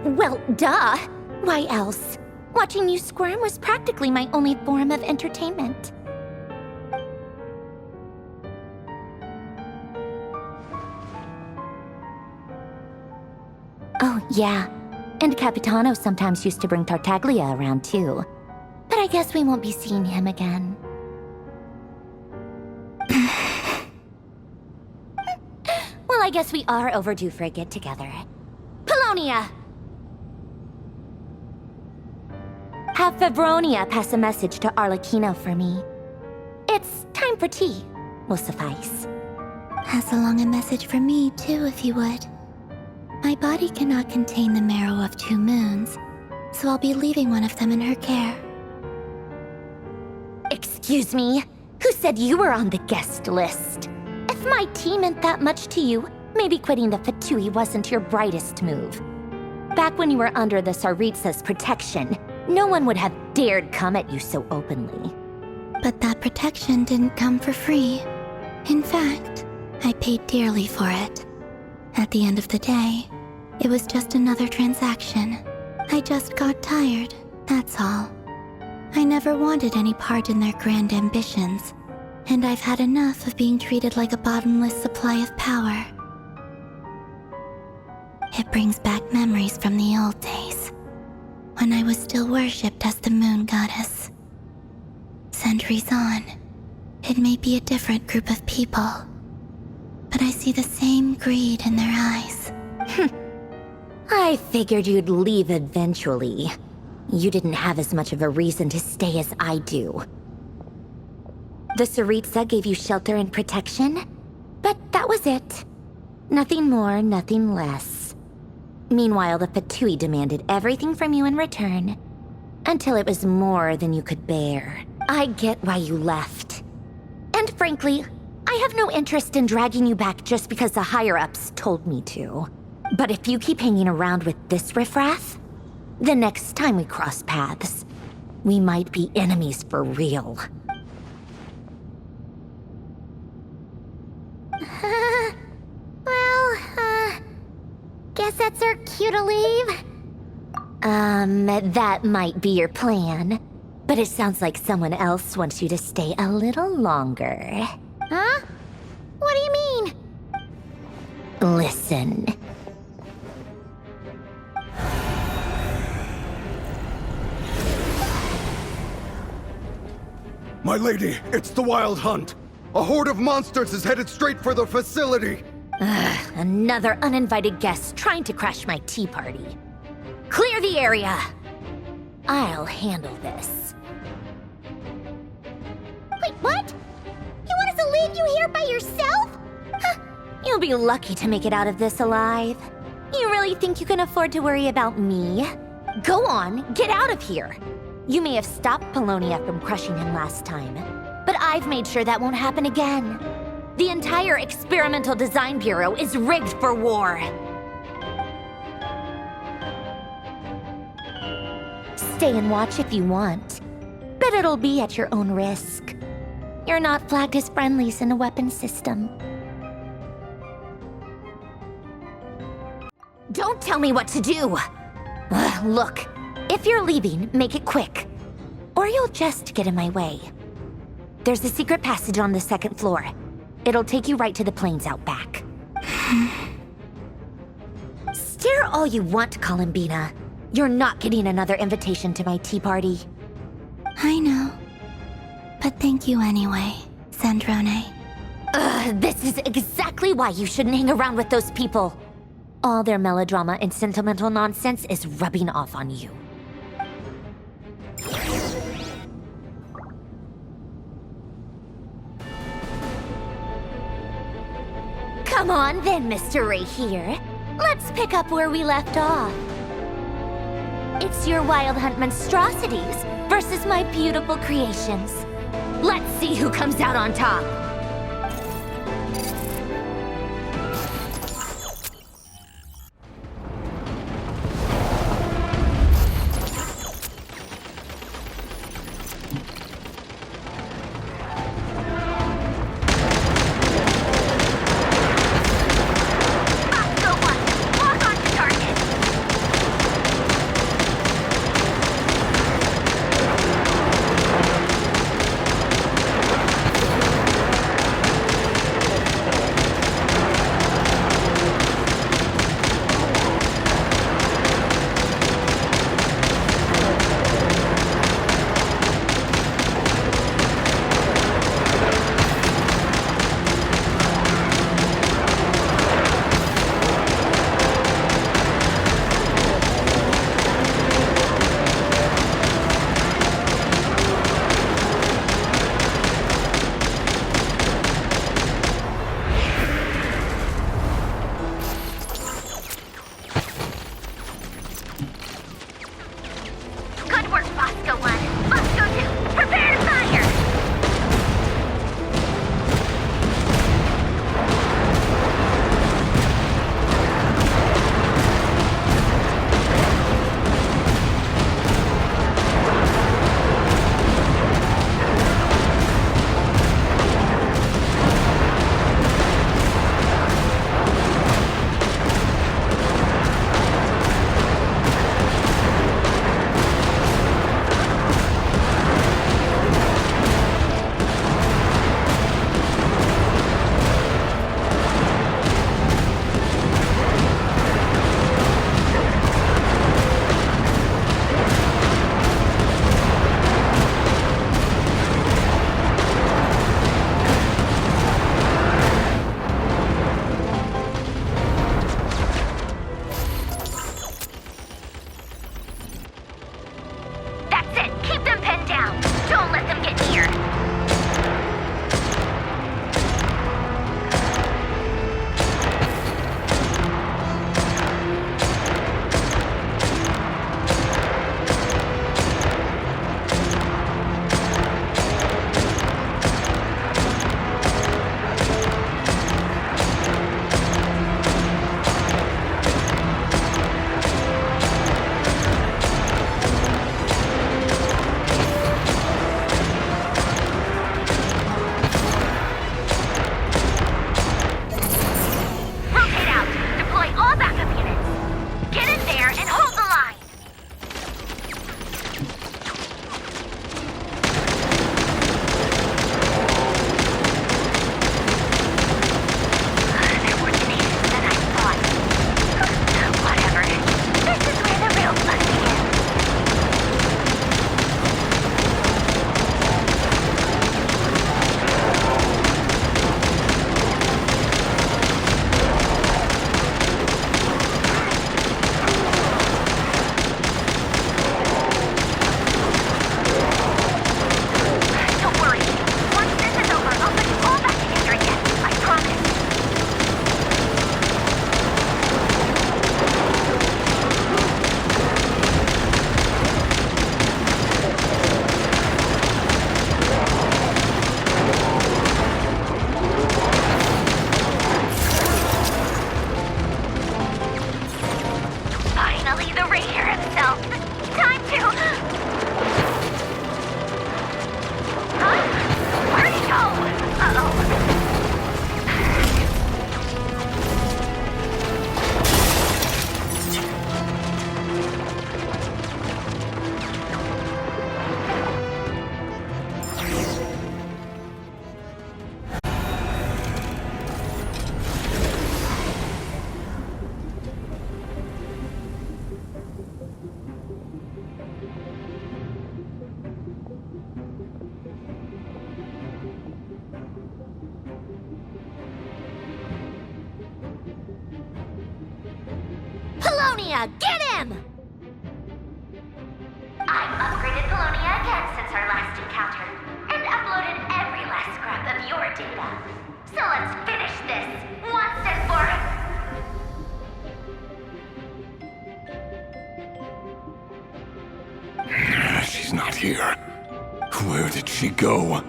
Speaker 5: Well, duh. Why else? Watching you squirm was practically my only form of entertainment. Oh, yeah. And Capitano sometimes used to bring Tartaglia around, too. But I guess we won't be seeing him again. Well, I guess we are overdue for a get-together. Polonia! Have Fevronia pass a message to Arlecchino for me. It's time for tea. Will suffice.
Speaker 9: Pass along a message for me, too, if you would. My body cannot contain the marrow of 2 moons, so I'll be leaving one of them in her care.
Speaker 5: Excuse me? Who said you were on the guest list? If my tea meant that much to you, maybe quitting the Fatui wasn't your brightest move. Back when you were under the Tsaritsa's protection, no one would have dared come at you so openly.
Speaker 9: But that protection didn't come for free. In fact, I paid dearly for it. At the end of the day, it was just another transaction. I just got tired, that's all. I never wanted any part in their grand ambitions, and I've had enough of being treated like a bottomless supply of power. It brings back memories from the old days, when I was still worshipped as the moon goddess. Centuries on, it may be a different group of people, but I see the same greed in their eyes.
Speaker 5: I figured you'd leave eventually. You didn't have as much of a reason to stay as I do. The Tsaritsa gave you shelter and protection, but that was it. Nothing more, nothing less. Meanwhile, the Fatui demanded everything from you in return, until it was more than you could bear. I get why you left. And frankly, I have no interest in dragging you back just because the higher-ups told me to. But if you keep hanging around with this riffraff, the next time we cross paths, we might be enemies for real.
Speaker 1: Guess that's our cue to leave.
Speaker 5: That might be your plan. But it sounds like someone else wants you to stay a little longer.
Speaker 1: Huh? What do you mean?
Speaker 5: Listen.
Speaker 8: My lady, it's the Wild Hunt. A horde of monsters is headed straight for the facility.
Speaker 5: Another uninvited guest trying to crash my tea party. Clear the area. I'll handle this.
Speaker 1: Wait, what? You want us to leave you here by yourself?
Speaker 5: You'll be lucky to make it out of this alive. You really think you can afford to worry about me? Go on, get out of here. You may have stopped Polonia from crushing him last time, but I've made sure that won't happen again. The entire Experimental Design Bureau is rigged for war. Stay and watch if you want, but it'll be at your own risk. You're not flagged as friendlies in the weapons system. Don't tell me what to do! Look, if you're leaving, make it quick. Or you'll just get in my way. There's a secret passage on the 2nd floor. It'll take you right to the plains out back. Stare all you want, Columbina. You're not getting another invitation to my tea party.
Speaker 9: I know. But thank you anyway, Sandrone.
Speaker 5: This is exactly why you shouldn't hang around with those people. All their melodrama and sentimental nonsense is rubbing off on you. Come on then, Mr. Ray here. Let's pick up where we left off. It's your Wild Hunt monstrosities versus my beautiful creations. Let's see who comes out on top.
Speaker 6: Paulownia! Get him!
Speaker 13: I've upgraded Paulownia again since our last encounter, and uploaded every last scrap of your data. So let's finish this, once and for...
Speaker 8: She's not here. Where did she go?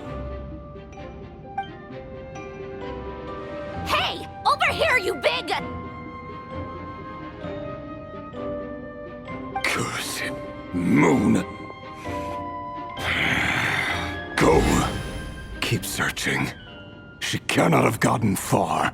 Speaker 6: Hey! Over here, you big...
Speaker 8: Cursed moon. Go. Keep searching. She cannot have gotten far.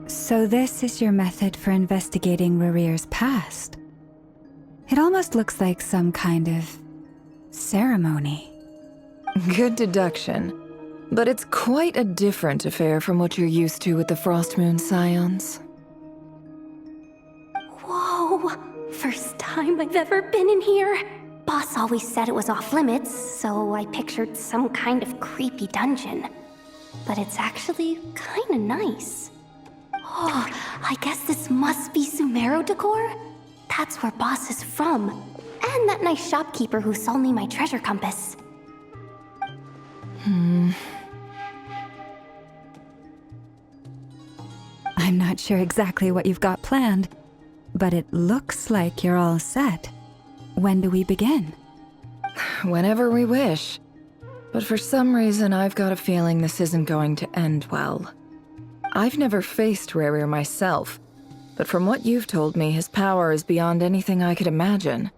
Speaker 3: So this is your method for investigating Rarir's past. It almost looks like some kind of ceremony.
Speaker 11: Good deduction. But it's quite a different affair from what you're used to with the Frostmoon Scions.
Speaker 5: Whoa! First time I've ever been in here. Boss always said it was off limits, so I pictured some kind of creepy dungeon. But it's actually kinda nice. Oh, I guess this must be Sumero decor? That's where Boss is from. And that nice shopkeeper who sold me my treasure compass.
Speaker 3: I'm not sure exactly what you've got planned, but it looks like you're all set. When do we begin?
Speaker 11: Whenever we wish. But for some reason, I've got a feeling this isn't going to end well. I've never faced Rarir myself, but from what you've told me, his power is beyond anything I could imagine.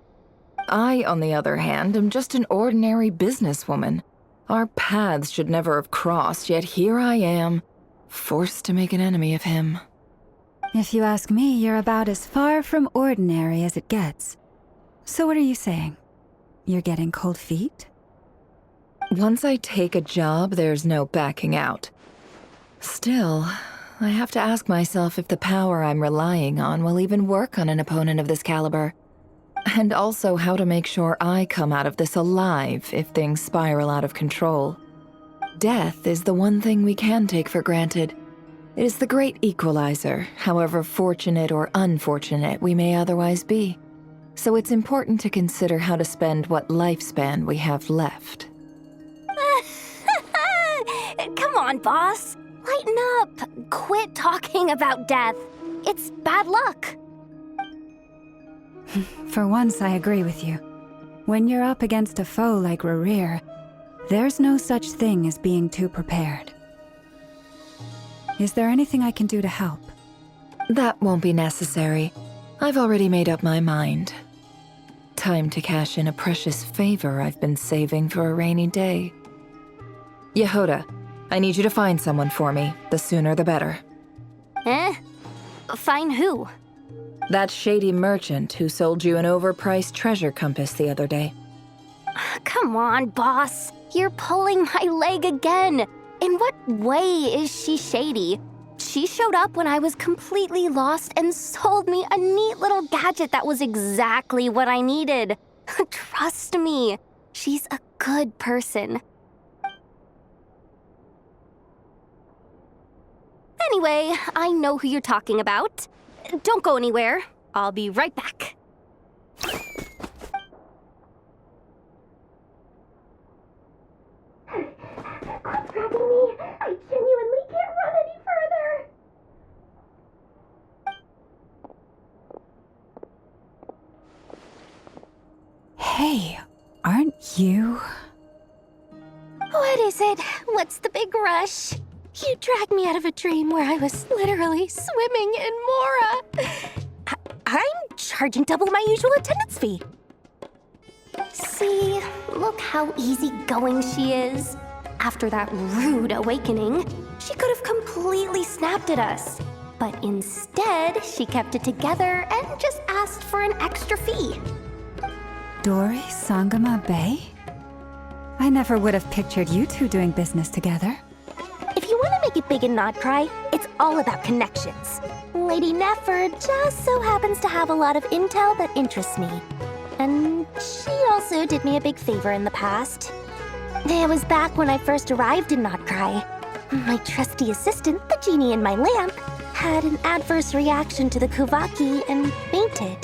Speaker 11: I, on the other hand, am just an ordinary businesswoman. Our paths should never have crossed, yet here I am, forced to make an enemy of him.
Speaker 3: If you ask me, you're about as far from ordinary as it gets. So what are you saying? You're getting cold feet?
Speaker 11: Once I take a job, there's no backing out. Still, I have to ask myself if the power I'm relying on will even work on an opponent of this caliber. And also how to make sure I come out of this alive if things spiral out of control. Death is the one thing we can take for granted. It is the great equalizer, however fortunate or unfortunate we may otherwise be. So it's important to consider how to spend what lifespan we have left.
Speaker 5: Come on, boss. Lighten up. Quit talking about death. It's bad luck.
Speaker 3: For once, I agree with you. When you're up against a foe like Rarir, there's no such thing as being too prepared. Is there anything I can do to help?
Speaker 11: That won't be necessary. I've already made up my mind. Time to cash in a precious favor I've been saving for a rainy day. Yehoda, I need you to find someone for me. The sooner the better.
Speaker 5: Find who?
Speaker 11: That shady merchant who sold you an overpriced treasure compass the other day.
Speaker 5: Come on, boss. You're pulling my leg again. In what way is she shady? She showed up when I was completely lost and sold me a neat little gadget that was exactly what I needed. Trust me, she's a good person. Anyway, I know who you're talking about. Don't go anywhere. I'll be right back.
Speaker 13: Quit dragging me. I genuinely can't run any further.
Speaker 3: Hey, aren't you?
Speaker 5: What is it? What's the big rush? You dragged me out of a dream where I was literally swimming in Mora. I'm charging double my usual attendance fee. See, look how easygoing she is. After that rude awakening, she could have completely snapped at us. But instead, she kept it together and just asked for an extra fee.
Speaker 3: Dori Sangama Bay? I never would have pictured you two doing business together.
Speaker 5: If you want to make it big in Nod-Krai, it's all about connections. Lady Nefer just so happens to have a lot of intel that interests me. And she also did me a big favor in the past. It was back when I first arrived in Nod-Krai. My trusty assistant, the genie in my lamp, had an adverse reaction to the Kuvaki and fainted.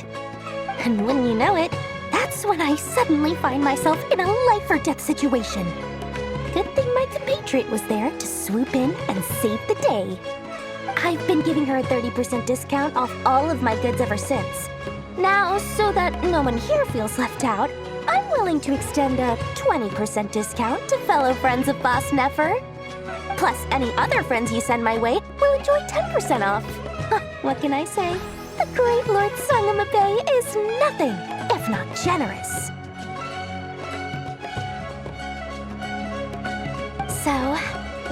Speaker 5: And wouldn't you know it, that's when I suddenly find myself in a life-or-death situation. Good thing my compatriot was there to swoop in and save the day. I've been giving her a 30% discount off all of my goods ever since. Now, so that no one here feels left out, I'm willing to extend a 20% discount to fellow friends of Boss Nefer. Plus, any other friends you send my way will enjoy 10% off. What can I say? The great Lord Sangama Bay is nothing if not generous. So,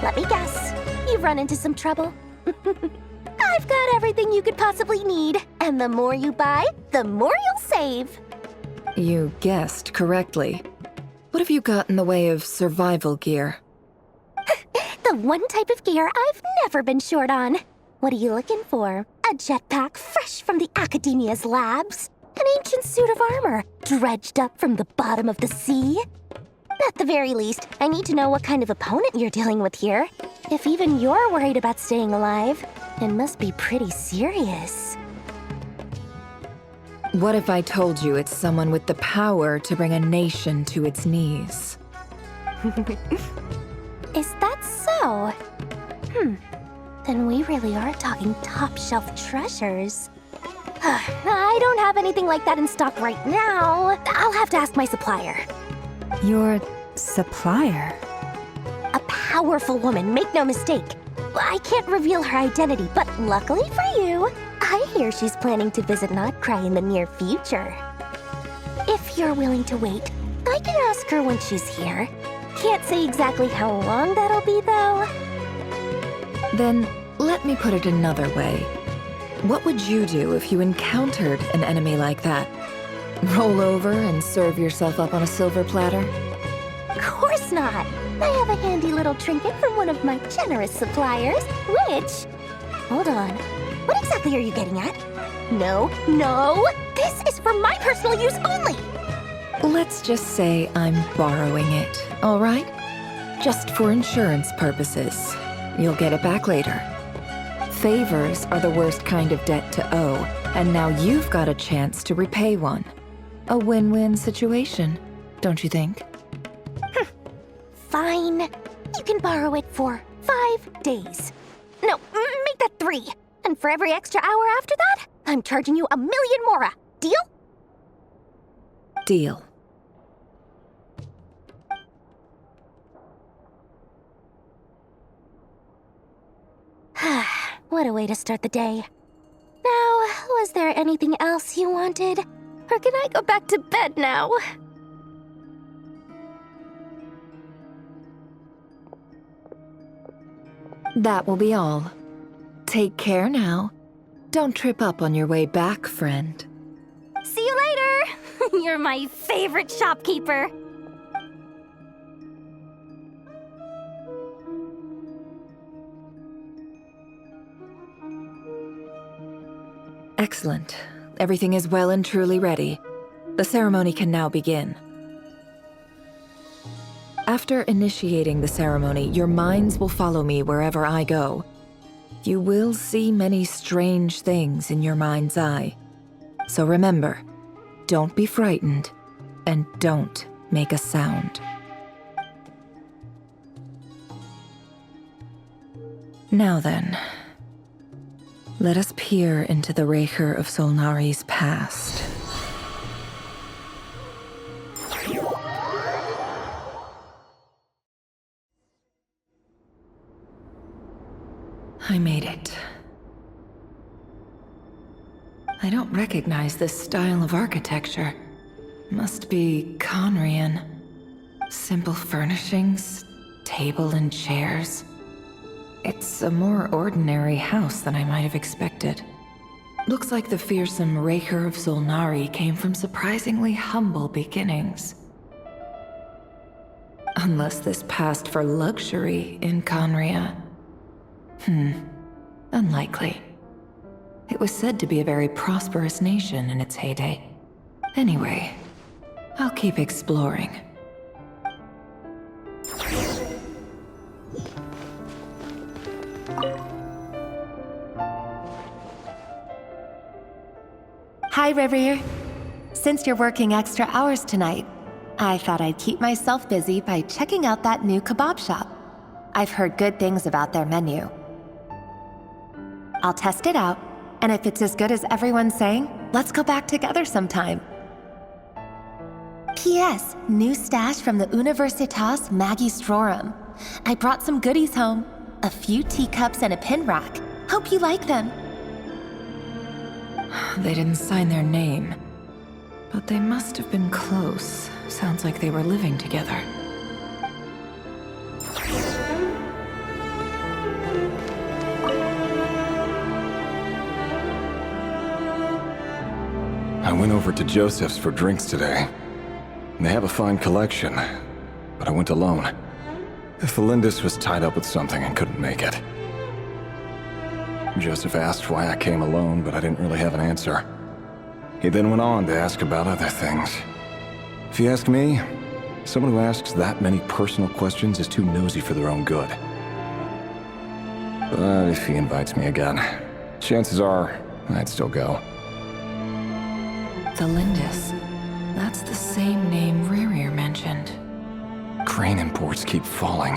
Speaker 5: let me guess. You've run into some trouble? I've got everything you could possibly need. And the more you buy, the more you'll save.
Speaker 11: You guessed correctly. What have you got in the way of survival gear?
Speaker 5: The one type of gear I've never been short on. What are you looking for? A jetpack fresh from the Academia's labs? An ancient suit of armor dredged up from the bottom of the sea? At the very least, I need to know what kind of opponent you're dealing with here. If even you're worried about staying alive, it must be pretty serious.
Speaker 11: What if I told you it's someone with the power to bring a nation to its knees?
Speaker 5: Is that so? Then we really are talking top-shelf treasures. I don't have anything like that in stock right now. I'll have to ask my supplier.
Speaker 3: Your supplier?
Speaker 5: A powerful woman, make no mistake. I can't reveal her identity, but luckily for you, I hear she's planning to visit Nod-Krai in the near future. If you're willing to wait, I can ask her when she's here. Can't say exactly how long that'll be, though.
Speaker 11: Then, let me put it another way. What would you do if you encountered an enemy like that? Roll over and serve yourself up on a silver platter?
Speaker 5: Of course not! I have a handy little trinket from one of my generous suppliers, which... Hold on. What exactly are you getting at? No, this is for my personal use only!
Speaker 11: Let's just say I'm borrowing it, all right? Just for insurance purposes. You'll get it back later. Favors are the worst kind of debt to owe, and now you've got a chance to repay one. A win-win situation, don't you think?
Speaker 5: Fine. You can borrow it for 5 days. No, make that 3. And for every extra hour after that, I'm charging you 1,000,000 mora. Deal?
Speaker 11: Deal.
Speaker 5: What a way to start the day. Now, was there anything else you wanted? Or can I go back to bed now?
Speaker 11: That will be all. Take care now. Don't trip up on your way back, friend.
Speaker 5: See you later! You're my favorite shopkeeper.
Speaker 11: Excellent. Everything is well and truly ready. The ceremony can now begin. After initiating the ceremony, your minds will follow me wherever I go. You will see many strange things in your mind's eye. So remember, don't be frightened, and don't make a sound. Now then, let us peer into the Raker of Solnari's past. I made it. I don't recognize this style of architecture. Must be Conrian. Simple furnishings, table and chairs. It's a more ordinary house than I might have expected. Looks like the fearsome Raker of Solnari came from surprisingly humble beginnings. Unless this passed for luxury in Conria. Unlikely. It was said to be a very prosperous nation in its heyday. Anyway, I'll keep exploring.
Speaker 14: Hi, Rivier. Since you're working extra hours tonight, I thought I'd keep myself busy by checking out that new kebab shop. I've heard good things about their menu. I'll test it out, and if it's as good as everyone's saying, let's go back together sometime. P.S. New stash from the Universitas Magistrorum. I brought some goodies home. A few teacups and a pin rack. Hope you like them.
Speaker 11: They didn't sign their name, but they must have been close. Sounds like they were living together.
Speaker 15: I went over to Joseph's for drinks today. They have a fine collection, but I went alone. Felindis was tied up with something and couldn't make it. Joseph asked why I came alone, but I didn't really have an answer. He then went on to ask about other things. If you ask me, someone who asks that many personal questions is too nosy for their own good. But if he invites me again, chances are I'd still go.
Speaker 11: Felindis. That's the same name Rerir mentioned.
Speaker 15: Crane imports keep falling.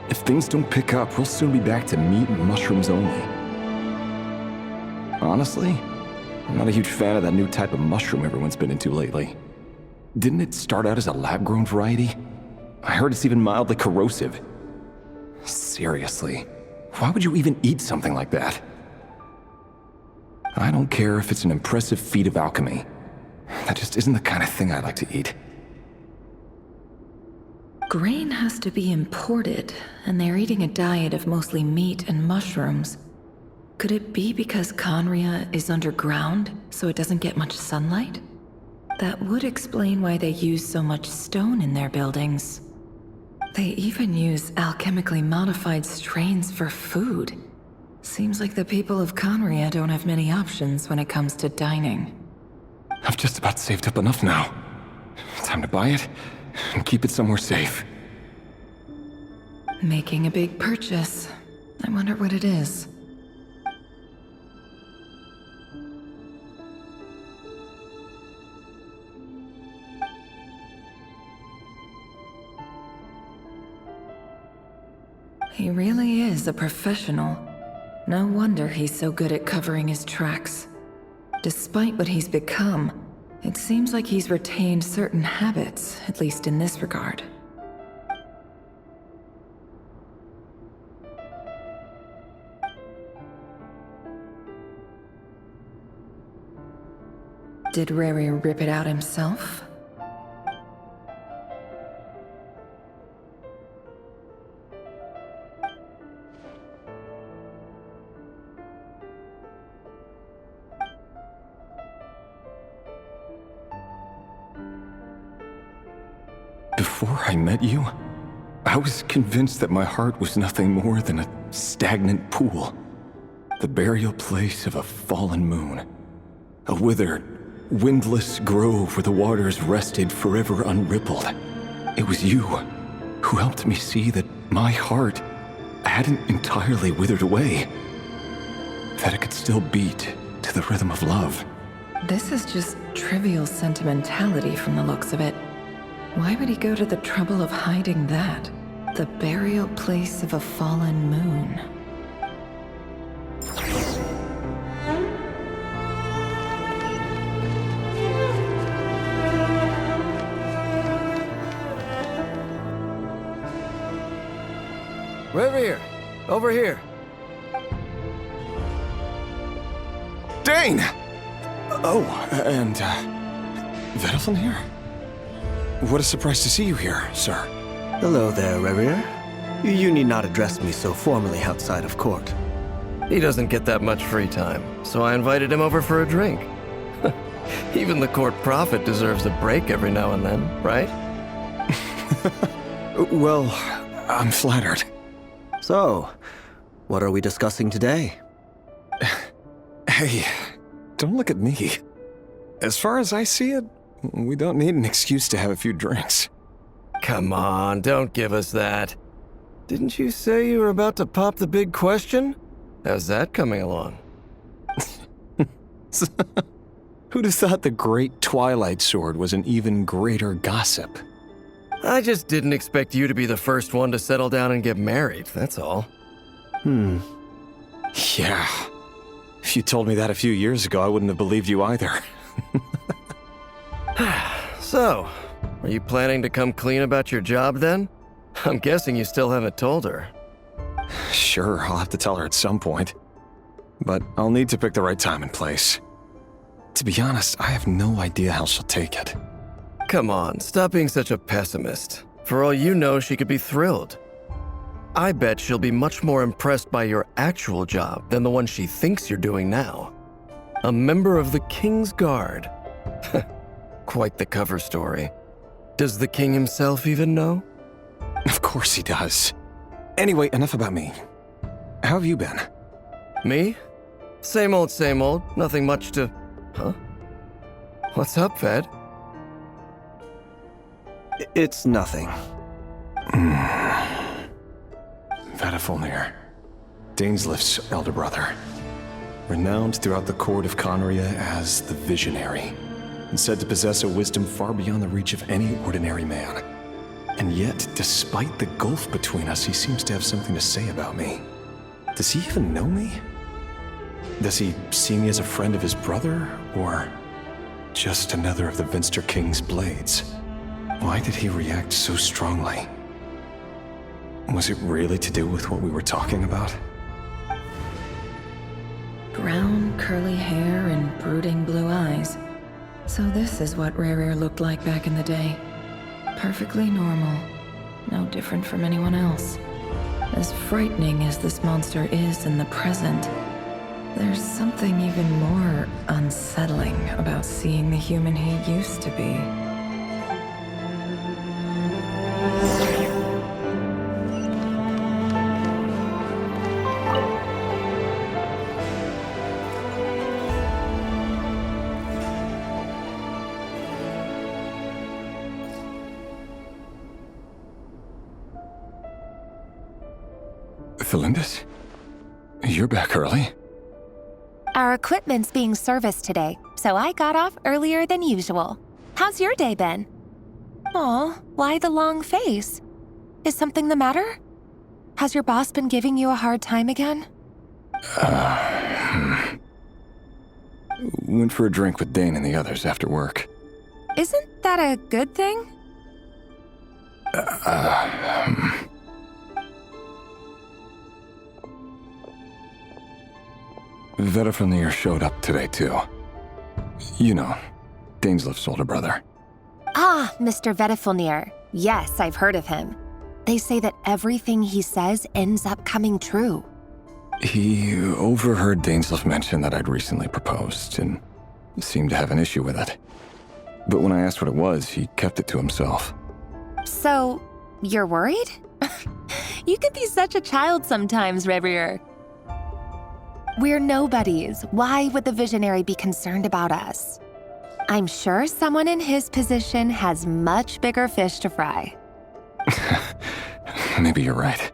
Speaker 15: If things don't pick up, we'll soon be back to meat and mushrooms only. Honestly, I'm not a huge fan of that new type of mushroom everyone's been into lately. Didn't it start out as a lab-grown variety? I heard it's even mildly corrosive. Seriously, why would you even eat something like that? I don't care if it's an impressive feat of alchemy. That just isn't the kind of thing I like to eat.
Speaker 11: Grain has to be imported, and they're eating a diet of mostly meat and mushrooms. Could it be because Conria is underground, so it doesn't get much sunlight? That would explain why they use so much stone in their buildings. They even use alchemically modified strains for food. Seems like the people of Conria don't have many options when it comes to dining.
Speaker 15: I've just about saved up enough now. Time to buy it and keep it somewhere safe.
Speaker 11: Making a big purchase. I wonder what it is. He really is a professional. No wonder he's so good at covering his tracks. Despite what he's become, it seems like he's retained certain habits, at least in this regard. Did Rerir rip it out himself?
Speaker 15: Before I met you, I was convinced that my heart was nothing more than a stagnant pool. The burial place of a fallen moon. A withered, windless grove where the waters rested forever unrippled. It was you who helped me see that my heart hadn't entirely withered away. That it could still beat to the rhythm of love.
Speaker 11: This is just trivial sentimentality from the looks of it. Why would he go to the trouble of hiding that? The burial place of a fallen moon.
Speaker 16: Rerir, over here.
Speaker 15: Dane! Oh, and, Vedelfin here? What a surprise to see you here, sir.
Speaker 16: Hello there, Rerir. You need not address me so formally outside of court.
Speaker 17: He doesn't get that much free time, so I invited him over for a drink. Even the court prophet deserves a break every now and then, right?
Speaker 15: Well, I'm flattered.
Speaker 16: So, what are we discussing today?
Speaker 15: Hey, don't look at me. As far as I see it, we don't need an excuse to have a few drinks.
Speaker 17: Come on, don't give us that. Didn't you say you were about to pop the big question? How's that coming along?
Speaker 15: Who'd have thought the great Twilight Sword was an even greater gossip?
Speaker 17: I just didn't expect you to be the first one to settle down and get married, that's all.
Speaker 15: Yeah. If you told me that a few years ago, I wouldn't have believed you either.
Speaker 17: So, are you planning to come clean about your job then? I'm guessing you still haven't told her.
Speaker 15: Sure, I'll have to tell her at some point. But I'll need to pick the right time and place. To be honest, I have no idea how she'll take it.
Speaker 17: Come on, stop being such a pessimist. For all you know, she could be thrilled. I bet she'll be much more impressed by your actual job than the one she thinks you're doing now. A member of the King's Guard. Quite the cover story. Does the king himself even know?
Speaker 15: Of course he does. Anyway, enough about me. How have you been?
Speaker 17: Me? Same old, same old. Nothing much to... Huh? What's up, Ved?
Speaker 16: It's nothing.
Speaker 15: Vedifulnir, Dainslift's elder brother. Renowned throughout the court of Conria as the Visionary, and said to possess a wisdom far beyond the reach of any ordinary man. And yet, despite the gulf between us, he seems to have something to say about me. Does he even know me? Does he see me as a friend of his brother, or just another of the Vinster King's blades? Why did he react so strongly? Was it really to do with what we were talking about?
Speaker 11: Brown, curly hair and brooding blue eyes. So this is what Rerir looked like back in the day. Perfectly normal. No different from anyone else. As frightening as this monster is in the present, there's something even more unsettling about seeing the human he used to be.
Speaker 15: Felindis? You're back early?
Speaker 14: Our equipment's being serviced today, so I got off earlier than usual. How's your day been? Aw, why the long face? Is something the matter? Has your boss been giving you a hard time again?
Speaker 15: Went for a drink with Dane and the others after work.
Speaker 14: Isn't that a good thing?
Speaker 15: Vedifulnir showed up today, too. You know, Dainslift's older brother.
Speaker 14: Ah, Mr. Vedifulnir. Yes, I've heard of him. They say that everything he says ends up coming true.
Speaker 15: He overheard Dainslift mention that I'd recently proposed, and seemed to have an issue with it. But when I asked what it was, he kept it to himself.
Speaker 14: So, you're worried? You can be such a child sometimes, Rerir. We're nobodies. Why would the Visionary be concerned about us? I'm sure someone in his position has much bigger fish to fry.
Speaker 15: Maybe you're right.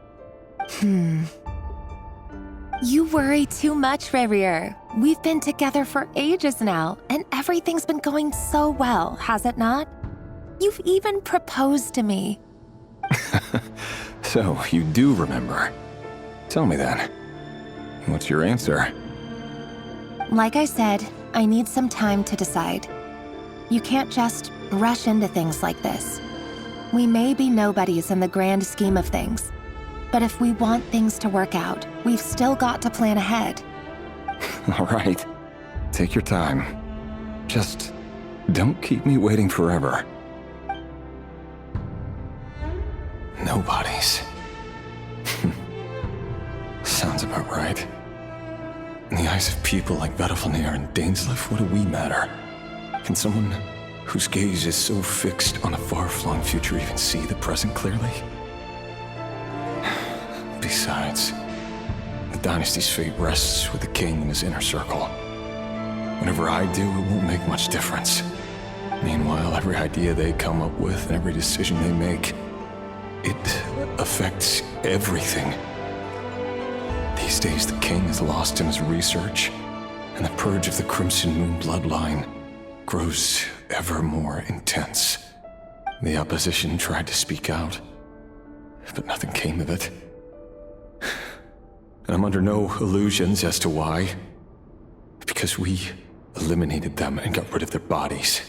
Speaker 14: You worry too much, Rerir. We've been together for ages now, and everything's been going so well, has it not? You've even proposed to me.
Speaker 15: So, you do remember. Tell me then. What's your answer?
Speaker 14: Like I said, I need some time to decide. You can't just rush into things like this. We may be nobodies in the grand scheme of things, but if we want things to work out, we've still got to plan ahead.
Speaker 15: All right. Take your time. Just don't keep me waiting forever. Nobodies. about right. In the eyes of people like Vedalvanir and Dainsleif, what do we matter? Can someone whose gaze is so fixed on a far-flung future even see the present clearly? Besides, the dynasty's fate rests with the king and his inner circle. Whatever I do, it won't make much difference. Meanwhile, every idea they come up with and every decision they make, it affects everything. These days, the king is lost in his research, and the purge of the Crimson Moon bloodline grows ever more intense. The opposition tried to speak out, but nothing came of it. And I'm under no illusions as to why. Because we eliminated them and got rid of their bodies.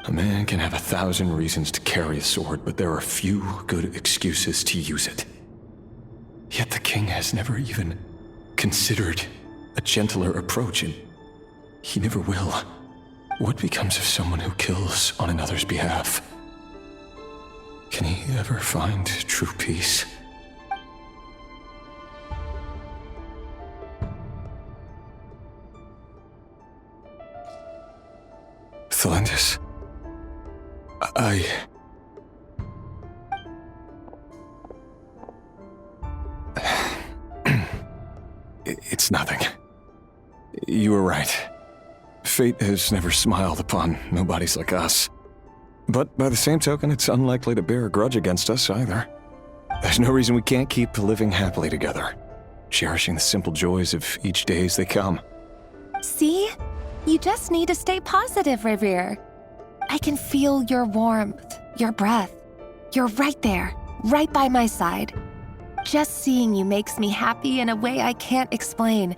Speaker 15: A man can have 1,000 reasons to carry a sword, but there are few good excuses to use it. Yet the king has never even considered a gentler approach, and he never will. What becomes of someone who kills on another's behalf? Can he ever find true peace? Thalendis, It's nothing. You were right. Fate has never smiled upon nobodies like us. But by the same token, it's unlikely to bear a grudge against us either. There's no reason we can't keep living happily together, cherishing the simple joys of each day as they come.
Speaker 14: See? You just need to stay positive, Revere. I can feel your warmth, your breath. You're right there, right by my side. Just seeing you makes me happy in a way I can't explain,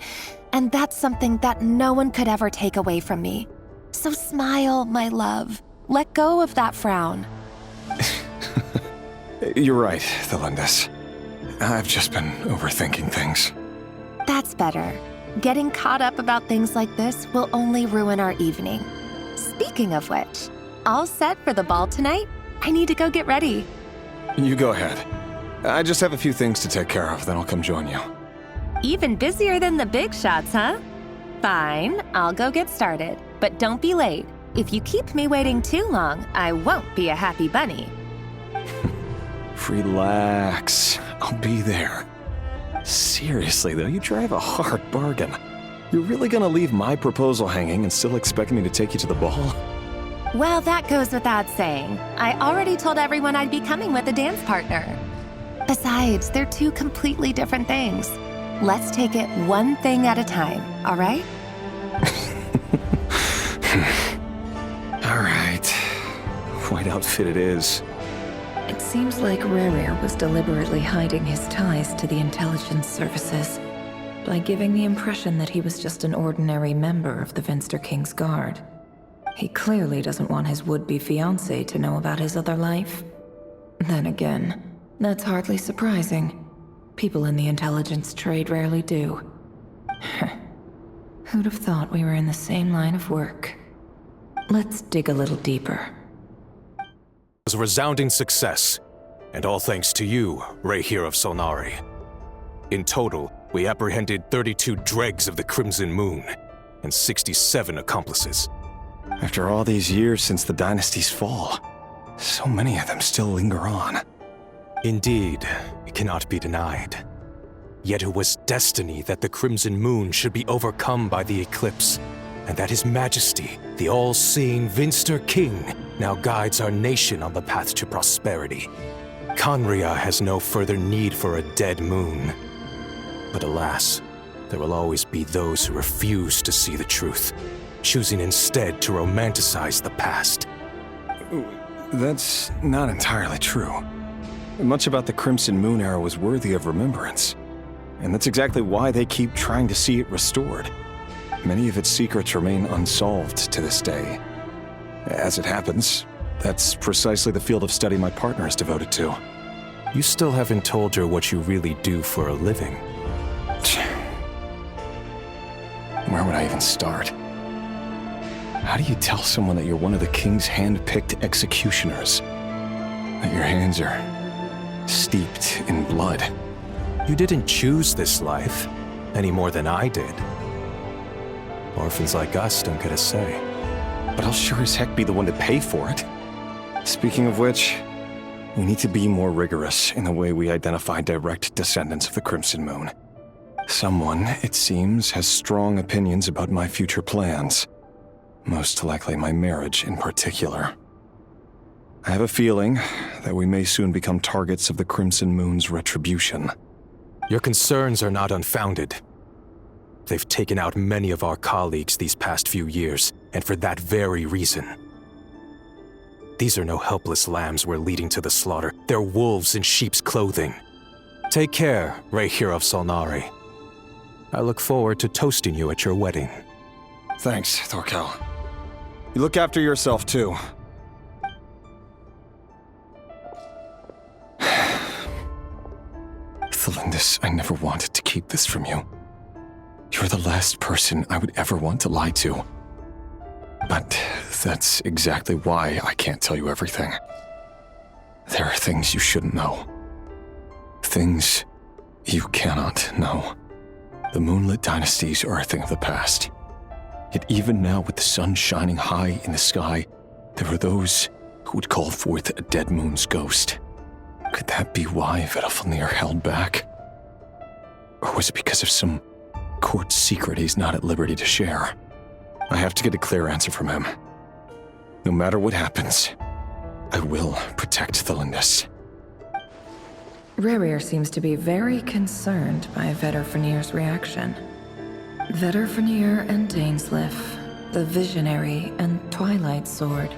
Speaker 14: and that's something that no one could ever take away from me. So smile, my love. Let go of that frown.
Speaker 15: You're right, Thalendis. I've just been overthinking things.
Speaker 14: That's better. Getting caught up about things like this will only ruin our evening. Speaking of which, all set for the ball tonight? I need to go get ready.
Speaker 15: You go ahead. I just have a few things to take care of, then I'll come join you.
Speaker 14: Even busier than the big shots, huh? Fine, I'll go get started. But don't be late. If you keep me waiting too long, I won't be a happy bunny.
Speaker 15: Relax. I'll be there. Seriously, though, you drive a hard bargain. You're really gonna leave my proposal hanging and still expect me to take you to the ball?
Speaker 14: Well, that goes without saying. I already told everyone I'd be coming with a dance partner. Besides, they're two completely different things. Let's take it one thing at a time, all right?
Speaker 15: All right. White outfit it is.
Speaker 11: It seems like Rerir was deliberately hiding his ties to the intelligence services by giving the impression that he was just an ordinary member of the Vinster King's Guard. He clearly doesn't want his would-be fiancée to know about his other life. Then again, that's hardly surprising. People in the intelligence trade rarely do. Who'd have thought we were in the same line of work? Let's dig a little deeper.
Speaker 2: It was a resounding success, and all thanks to you, Rehir of Solnari. In total, we apprehended 32 dregs of the Crimson Moon, and 67 accomplices.
Speaker 15: After all these years since the dynasty's fall, so many of them still linger on.
Speaker 2: Indeed, it cannot be denied. Yet it was destiny that the Crimson Moon should be overcome by the eclipse, and that His Majesty, the all-seeing Vinster King, now guides our nation on the path to prosperity. Conria has no further need for a dead moon. But alas, there will always be those who refuse to see the truth, choosing instead to romanticize the past.
Speaker 15: That's not entirely true. Much about the Crimson Moon era was worthy of remembrance, and that's exactly why they keep trying to see it restored. Many of its secrets remain unsolved to this day. As it happens, that's precisely the field of study my partner is devoted to.
Speaker 2: You still haven't told her what you really do for a living.
Speaker 15: Where would I even start? How do you tell someone that you're one of the king's hand-picked executioners? That your hands are steeped in blood?
Speaker 2: You didn't choose this life. any more than I did. Orphans like us don't get a say.
Speaker 15: But I'll sure as heck be the one to pay for it. Speaking of which, we need to be more rigorous in the way we identify direct descendants of the Crimson Moon. Someone, it seems, has strong opinions about my future plans. Most likely my marriage in particular. I have a feeling that we may soon become targets of the Crimson Moon's retribution.
Speaker 2: Your concerns are not unfounded. They've taken out many of our colleagues these past few years, and for that very reason. These are no helpless lambs we're leading to the slaughter. They're wolves in sheep's clothing. Take care, Rahier of Solnari. I look forward to toasting you at your wedding.
Speaker 15: Thanks, Thorkel. You look after yourself, too. Thelindis, I never wanted to keep this from you. You're the last person I would ever want to lie to. But that's exactly why I can't tell you everything. There are things you shouldn't know. Things you cannot know. The moonlit dynasties are a thing of the past. Yet even now, with the sun shining high in the sky, there are those who would call forth a dead moon's ghost. Could that be why Vedalfnir held back? Or was it because of some court secret he's not at liberty to share? I have to get a clear answer from him. No matter what happens, I will protect Thelindis.
Speaker 11: Rarir seems to be very concerned by Vedalfnir's reaction. Vedalfnir and Dainsleif, the Visionary and Twilight Sword.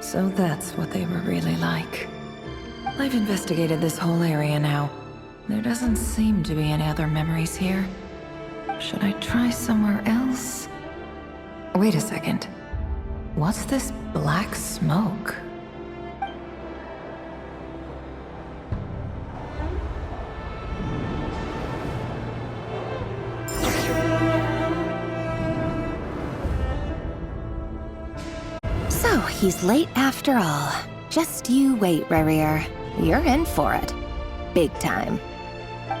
Speaker 11: So that's what they were really like. I've investigated this whole area now. There doesn't seem to be any other memories here. Should I try somewhere else? Wait a second. What's this black smoke?
Speaker 14: So, he's late after all. Just you wait, Rarir. You're in for it. Big time.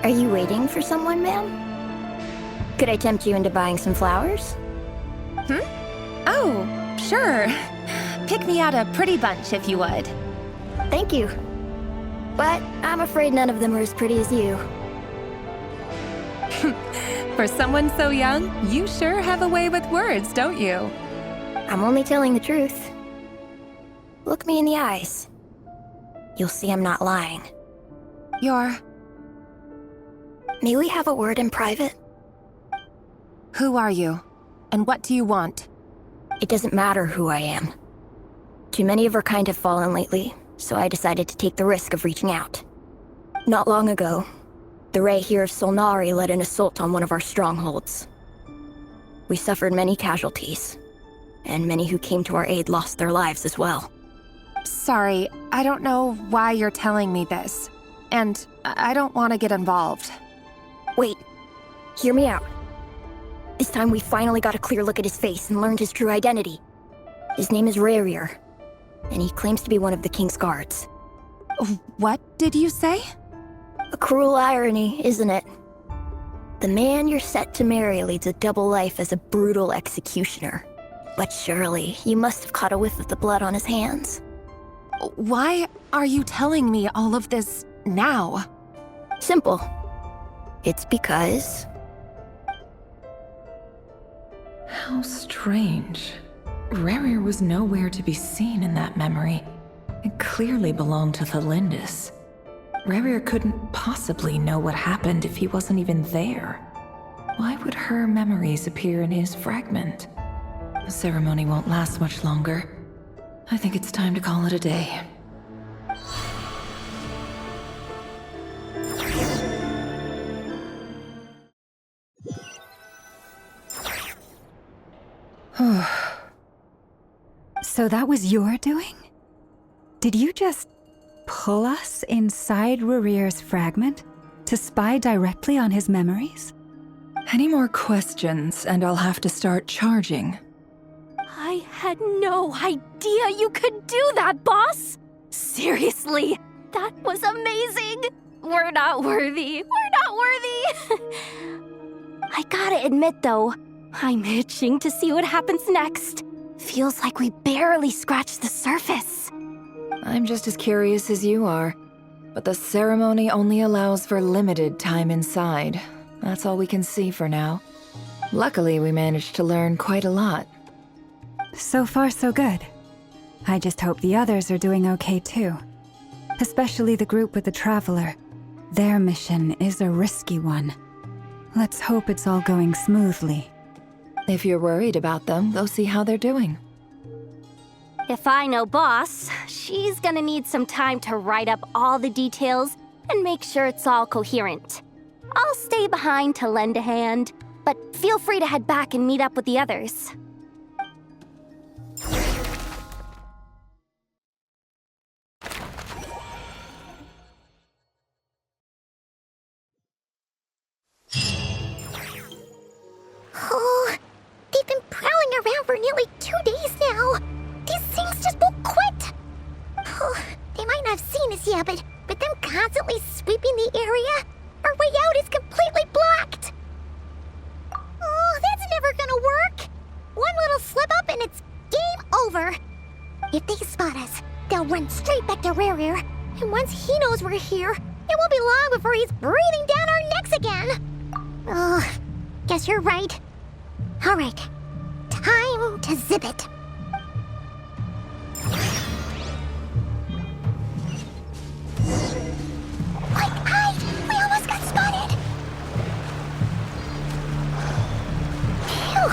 Speaker 12: Are you waiting for someone, ma'am? Could I tempt you into buying some flowers?
Speaker 14: Oh, sure. Pick me out a pretty bunch if you would.
Speaker 12: Thank you. But I'm afraid none of them are as pretty as you.
Speaker 14: For someone so young, you sure have a way with words, don't you?
Speaker 12: I'm only telling the truth. Look me in the eyes. You'll see I'm not lying. May we have a word in private?
Speaker 14: Who are you? And what do you want?
Speaker 12: It doesn't matter who I am. Too many of our kind have fallen lately, so I decided to take the risk of reaching out. Not long ago, the Rahier of Solnari led an assault on one of our strongholds. We suffered many casualties, and many who came to our aid lost their lives as well.
Speaker 14: Sorry, I don't know why you're telling me this. And I don't want to get involved.
Speaker 12: Wait, hear me out. This time we finally got a clear look at his face and learned his true identity. His name is Rarir, and he claims to be one of the King's guards.
Speaker 14: What did you say?
Speaker 12: A cruel irony, isn't it? The man you're set to marry leads a double life as a brutal executioner. But surely, you must have caught a whiff of the blood on his hands.
Speaker 14: Why are you telling me all of this now?
Speaker 12: Simple. It's because...
Speaker 11: How strange. Rarir was nowhere to be seen in that memory. It clearly belonged to Thelindis. Rarir couldn't possibly know what happened if he wasn't even there. Why would her memories appear in his fragment? The ceremony won't last much longer. I think it's time to call it a day.
Speaker 3: So that was your doing? Did you just pull us inside Rarir's fragment to spy directly on his memories?
Speaker 11: Any more questions, and I'll have to start charging.
Speaker 5: I had no idea you could do that, boss! Seriously, that was amazing! We're not worthy. We're not worthy! I gotta admit though, I'm itching to see what happens next. Feels like we barely scratched the surface.
Speaker 11: I'm just as curious as you are. But the ceremony only allows for limited time inside. That's all we can see for now. Luckily, we managed to learn quite a lot.
Speaker 3: So far, so good. I just hope the others are doing okay too. Especially the group with the Traveler. Their mission is a risky one. Let's hope it's all going smoothly.
Speaker 11: If you're worried about them, go see how they're doing.
Speaker 5: If I know Boss, she's gonna need some time to write up all the details and make sure it's all coherent. I'll stay behind to lend a hand, but feel free to head back and meet up with the others.
Speaker 1: Oh, they've been prowling around for nearly 2 days now. These things just won't quit. Oh, they might not have seen us yet, but them constantly sweeping the area, our way out is completely blocked. Oh, that's never gonna work. One little slip up and it's game over. If they spot us, they'll run straight back to Rerir. And once he knows we're here, it won't be long before he's breathing down our necks again. Oh, guess you're right. All right, time to zip it. Quick, hide! We almost got spotted! Phew,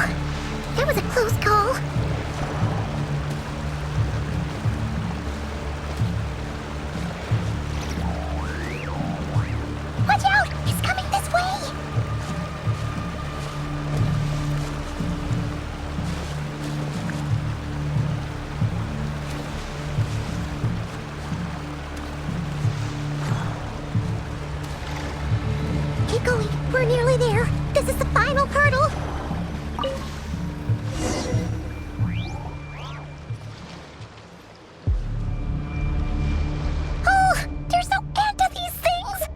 Speaker 1: that was a close call. Watch out! He's coming this way! Keep going. We're nearly there. This is the final hurdle. Oh, there's no end to these things.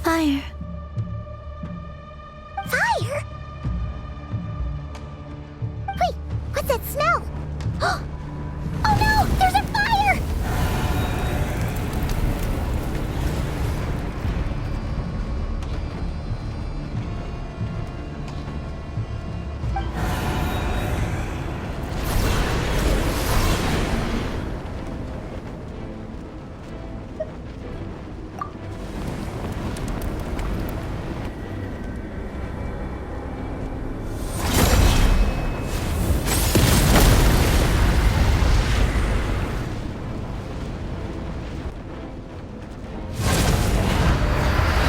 Speaker 9: Fire.
Speaker 1: Fire? Wait, what's that smell? Oh no, there's a fire!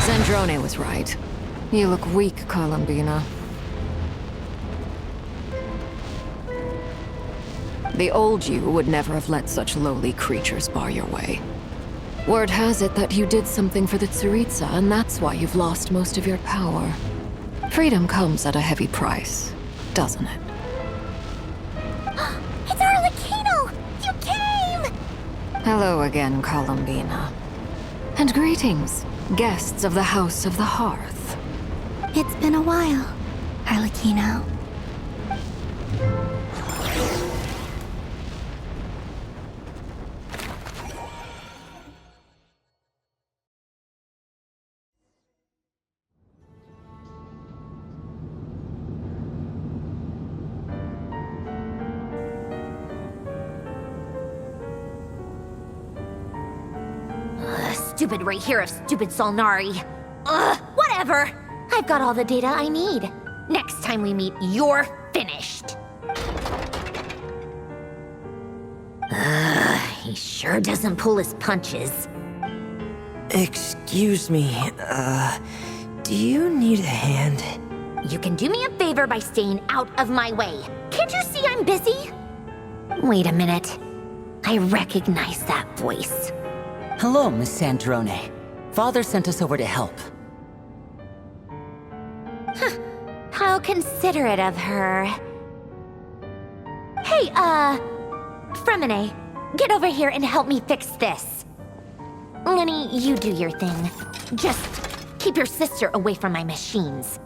Speaker 11: Zandrone was right. You look weak, Columbina. The old you would never have let such lowly creatures bar your way. Word has it that you did something for the Tsaritsa, and that's why you've lost most of your power. Freedom comes at a heavy price, doesn't it?
Speaker 1: It's Arlecchino! You came!
Speaker 11: Hello again, Columbina. And greetings, guests of the House of the Hearth.
Speaker 9: It's been a while, Arlecchino.
Speaker 6: Stupid right here of stupid Solnari. Ugh, whatever. I've got all the data I need. Next time we meet, you're finished. He sure doesn't pull his punches.
Speaker 18: Excuse me, do you need a hand?
Speaker 6: You can do me a favor by staying out of my way. Can't you see I'm busy? Wait a minute. I recognize that voice.
Speaker 19: Hello, Miss Sandrone. Father sent us over to help.
Speaker 6: How considerate of her. Hey, Fremine, get over here and help me fix this. Lenny, you do your thing. Just keep your sister away from my machines.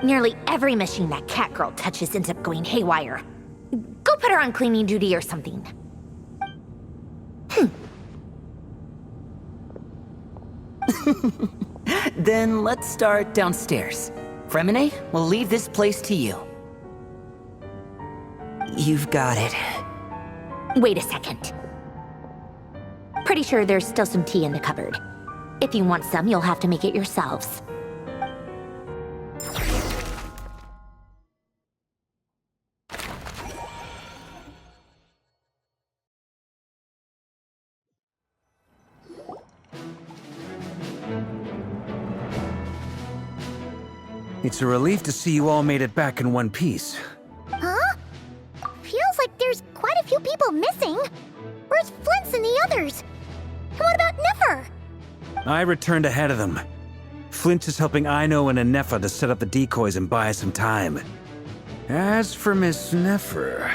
Speaker 6: Nearly every machine that Catgirl touches ends up going haywire. Go put her on cleaning duty or something.
Speaker 19: Then let's start downstairs. Fremine, we'll leave this place to you.
Speaker 18: You've got it.
Speaker 6: Wait a second. Pretty sure there's still some tea in the cupboard. If you want some, you'll have to make it yourselves.
Speaker 10: It's a relief to see you all made it back in one piece.
Speaker 1: Huh? Feels like there's quite a few people missing. Where's Flint's and the others? And what about Niffer?
Speaker 10: I returned ahead of them. Flint is helping Ino and Anefa to set up the decoys and buy some time. As for Miss Neffer...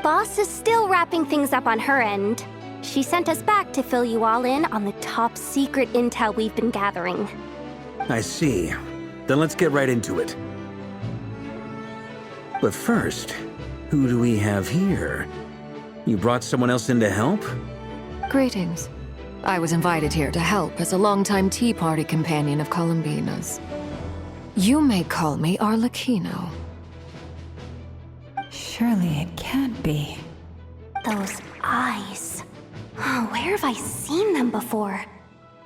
Speaker 5: Boss is still wrapping things up on her end. She sent us back to fill you all in on the top secret intel we've been gathering.
Speaker 10: I see. Then let's get right into it. But first, who do we have here? You brought someone else in to help?
Speaker 20: Greetings. I was invited here to help as a longtime Tea Party companion of Columbina's. You may call me Arlecchino.
Speaker 3: Surely it can't be.
Speaker 5: Those eyes. Oh, where have I seen them before?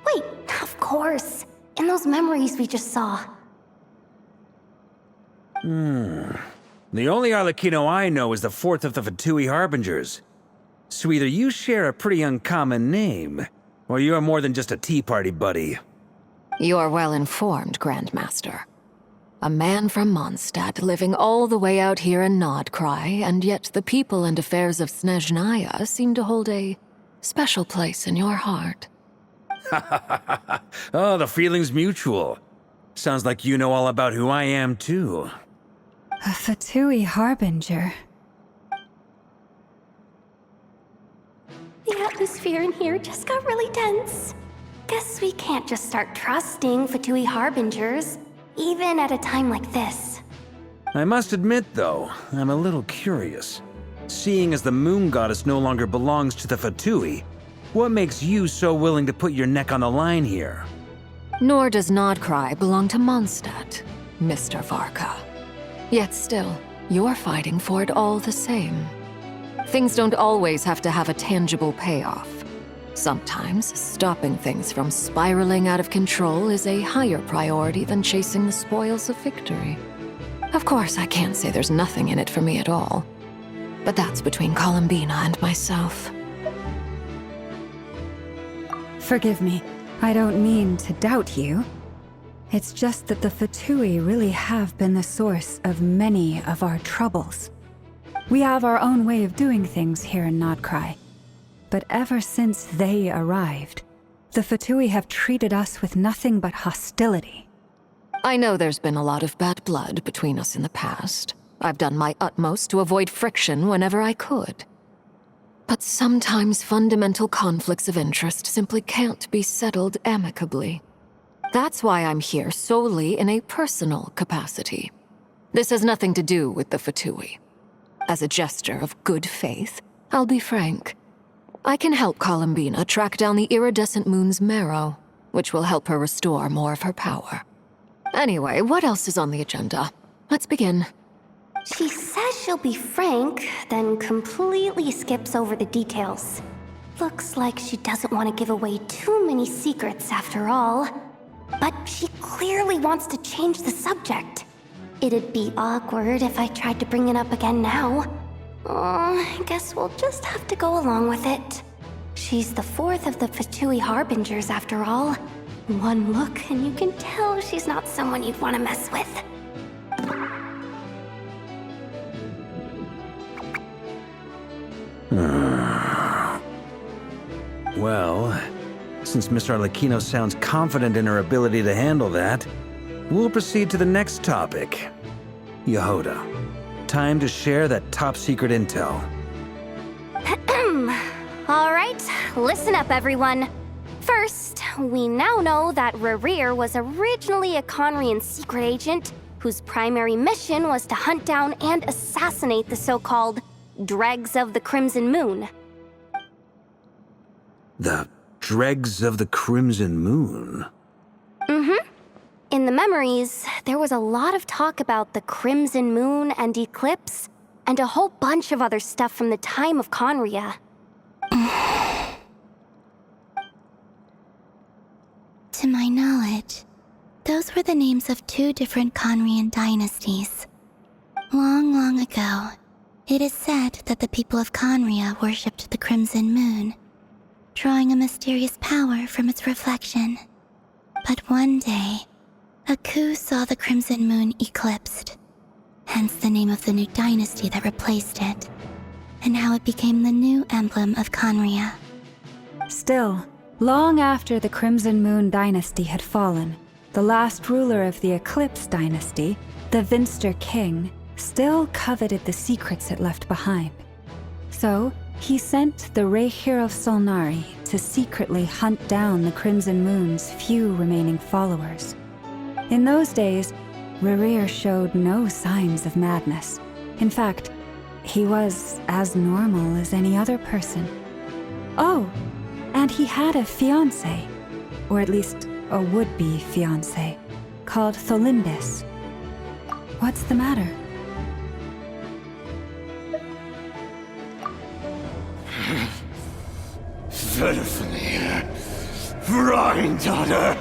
Speaker 5: Wait, of course. In those memories we just saw.
Speaker 10: The only Arlecchino I know is the fourth of the Fatui Harbingers. So either you share a pretty uncommon name, or you're more than just a Tea Party buddy.
Speaker 20: You are well informed, Grandmaster. A man from Mondstadt living all the way out here in Nod-Krai, and yet the people and affairs of Snezhnaya seem to hold a special place in your heart.
Speaker 10: Oh, the feeling's mutual. Sounds like you know all about who I am, too.
Speaker 3: A Fatui Harbinger.
Speaker 5: The atmosphere in here just got really tense. Guess we can't just start trusting Fatui Harbingers, even at a time like this.
Speaker 10: I must admit, though, I'm a little curious. Seeing as the Moon Goddess no longer belongs to the Fatui, what makes you so willing to put your neck on the line here?
Speaker 20: Nor does Nod-Krai belong to Mondstadt, Mr. Varka. Yet still, you're fighting for it all the same. Things don't always have to have a tangible payoff. Sometimes, stopping things from spiraling out of control is a higher priority than chasing the spoils of victory. Of course, I can't say there's nothing in it for me at all. But that's between Columbina and myself.
Speaker 3: Forgive me. I don't mean to doubt you. It's just that the Fatui really have been the source of many of our troubles. We have our own way of doing things here in Nod-Krai. But ever since they arrived, the Fatui have treated us with nothing but hostility.
Speaker 20: I know there's been a lot of bad blood between us in the past. I've done my utmost to avoid friction whenever I could. But sometimes fundamental conflicts of interest simply can't be settled amicably. That's why I'm here solely in a personal capacity. This has nothing to do with the Fatui. As a gesture of good faith, I'll be frank. I can help Columbina track down the iridescent moon's marrow, which will help her restore more of her power. Anyway, what else is on the agenda? Let's begin.
Speaker 5: She says she'll be frank, then completely skips over the details. Looks like she doesn't want to give away too many secrets after all. But she clearly wants to change the subject. It'd be awkward if I tried to bring it up again now. I guess we'll just have to go along with it. She's the fourth of the Fatui Harbingers after all. One look and you can tell she's not someone you'd want to mess with.
Speaker 10: Well, since Miss Arlecchino sounds confident in her ability to handle that, we'll proceed to the next topic. Yehoda, time to share that top-secret intel.
Speaker 5: All right, listen up, everyone. First, we now know that Rerir was originally a Conrian secret agent whose primary mission was to hunt down and assassinate the so-called Dregs of the Crimson Moon.
Speaker 10: The Dregs of the Crimson Moon?
Speaker 5: Mm-hmm. In the memories, there was a lot of talk about the Crimson Moon and Eclipse, and a whole bunch of other stuff from the time of Conria.
Speaker 9: To my knowledge, those were the names of 2 different Conrian dynasties. Long, long ago, it is said that the people of Conria worshipped the Crimson Moon, drawing a mysterious power from its reflection. But one day, a coup saw the Crimson Moon eclipsed, hence the name of the new dynasty that replaced it, and how it became the new emblem of Conria.
Speaker 3: Still, long after the Crimson Moon dynasty had fallen, the last ruler of the Eclipse dynasty, the Vinster King, still coveted the secrets it left behind. So, he sent the Rehir of Solnari to secretly hunt down the Crimson Moon's few remaining followers. In those days, Rerir showed no signs of madness. In fact, he was as normal as any other person. Oh, and he had a fiancé, or at least a would-be fiancé, called Tholindis. What's the matter?
Speaker 8: Verfnir, Rheindaughter,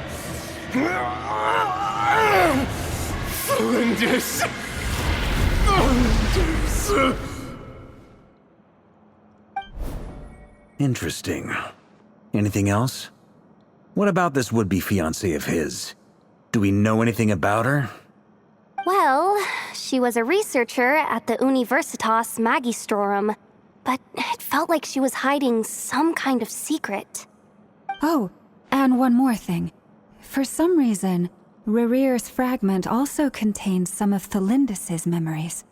Speaker 8: Flinders.
Speaker 10: Interesting. Anything else? What about this would-be fiancé of his? Do we know anything about her?
Speaker 5: Well, she was a researcher at the Universitas Magistrorum, but it felt like she was hiding some kind of secret.
Speaker 3: Oh, and one more thing. For some reason, Rerir's fragment also contains some of Tholindis' memories,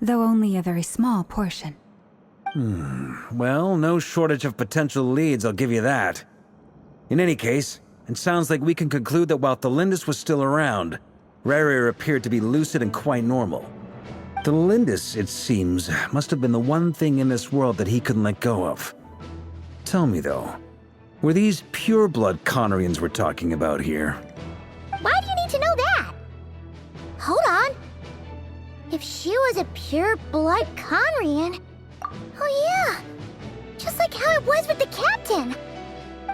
Speaker 3: though only a very small portion.
Speaker 10: Well, no shortage of potential leads, I'll give you that. In any case, it sounds like we can conclude that while Tholindis was still around, Rerir appeared to be lucid and quite normal. Tholindis, it seems, must have been the one thing in this world that he couldn't let go of. Tell me, though, were these pure-blood Conrians we're talking about here?
Speaker 1: Why do you need to know that? Hold on. If she was a pure-blood Conrian... Oh yeah, just like how it was with the captain.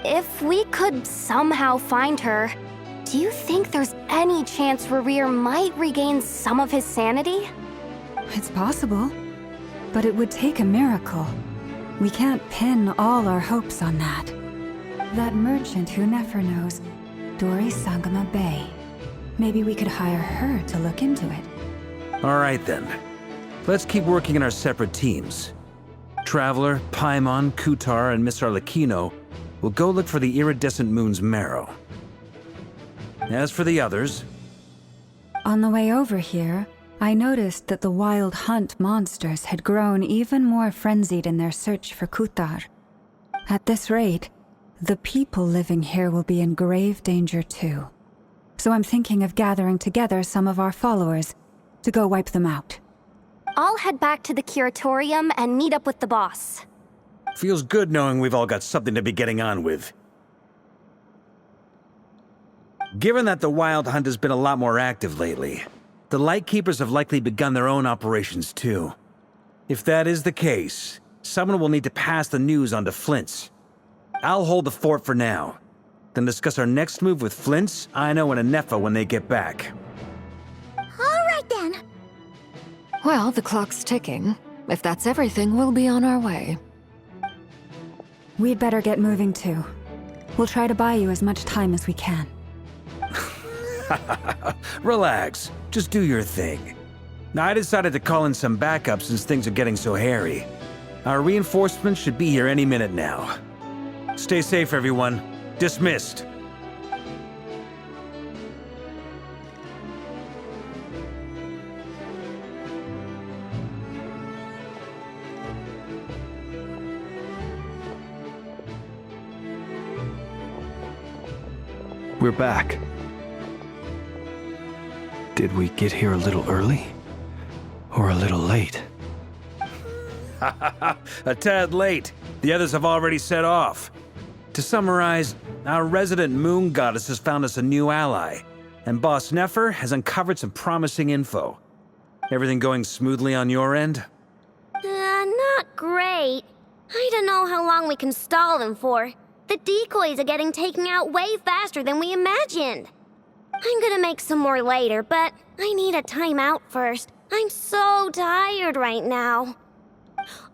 Speaker 5: If we could somehow find her, do you think there's any chance Rerir might regain some of his sanity?
Speaker 3: It's possible, but it would take a miracle. We can't pin all our hopes on that. That merchant who never knows, Dori Sangama Bay. Maybe we could hire her to look into it.
Speaker 10: All right, then. Let's keep working in our separate teams. Traveler, Paimon, Kutar, and Miss Arlecchino will go look for the iridescent moon's marrow. As for the others...
Speaker 3: On the way over here, I noticed that the wild hunt monsters had grown even more frenzied in their search for Kutar. At this rate, the people living here will be in grave danger too. So I'm thinking of gathering together some of our followers to go wipe them out.
Speaker 5: I'll head back to the curatorium and meet up with the boss.
Speaker 10: Feels good knowing we've all got something to be getting on with. Given that the Wild Hunt has been a lot more active lately, the Lightkeepers have likely begun their own operations too. If that is the case, someone will need to pass the news on to Flint's. I'll hold the fort for now, then discuss our next move with Flint's, Ino, and Anefa when they get back.
Speaker 1: All right then.
Speaker 20: Well, the clock's ticking. If that's everything, we'll be on our way.
Speaker 3: We'd better get moving too. We'll try to buy you as much time as we can.
Speaker 10: Relax. Just do your thing. I decided to call in some backup since things are getting so hairy. Our reinforcements should be here any minute now. Stay safe, everyone. Dismissed.
Speaker 4: We're back. Did we get here a little early? Or a little late?
Speaker 10: A tad late. The others have already set off. To summarize, our resident moon goddess has found us a new ally, and Boss Nefer has uncovered some promising info. Everything going smoothly on your end?
Speaker 6: Not great. I don't know how long we can stall them for. The decoys are getting taken out way faster than we imagined. I'm gonna make some more later, but I need a timeout first. I'm so tired right now.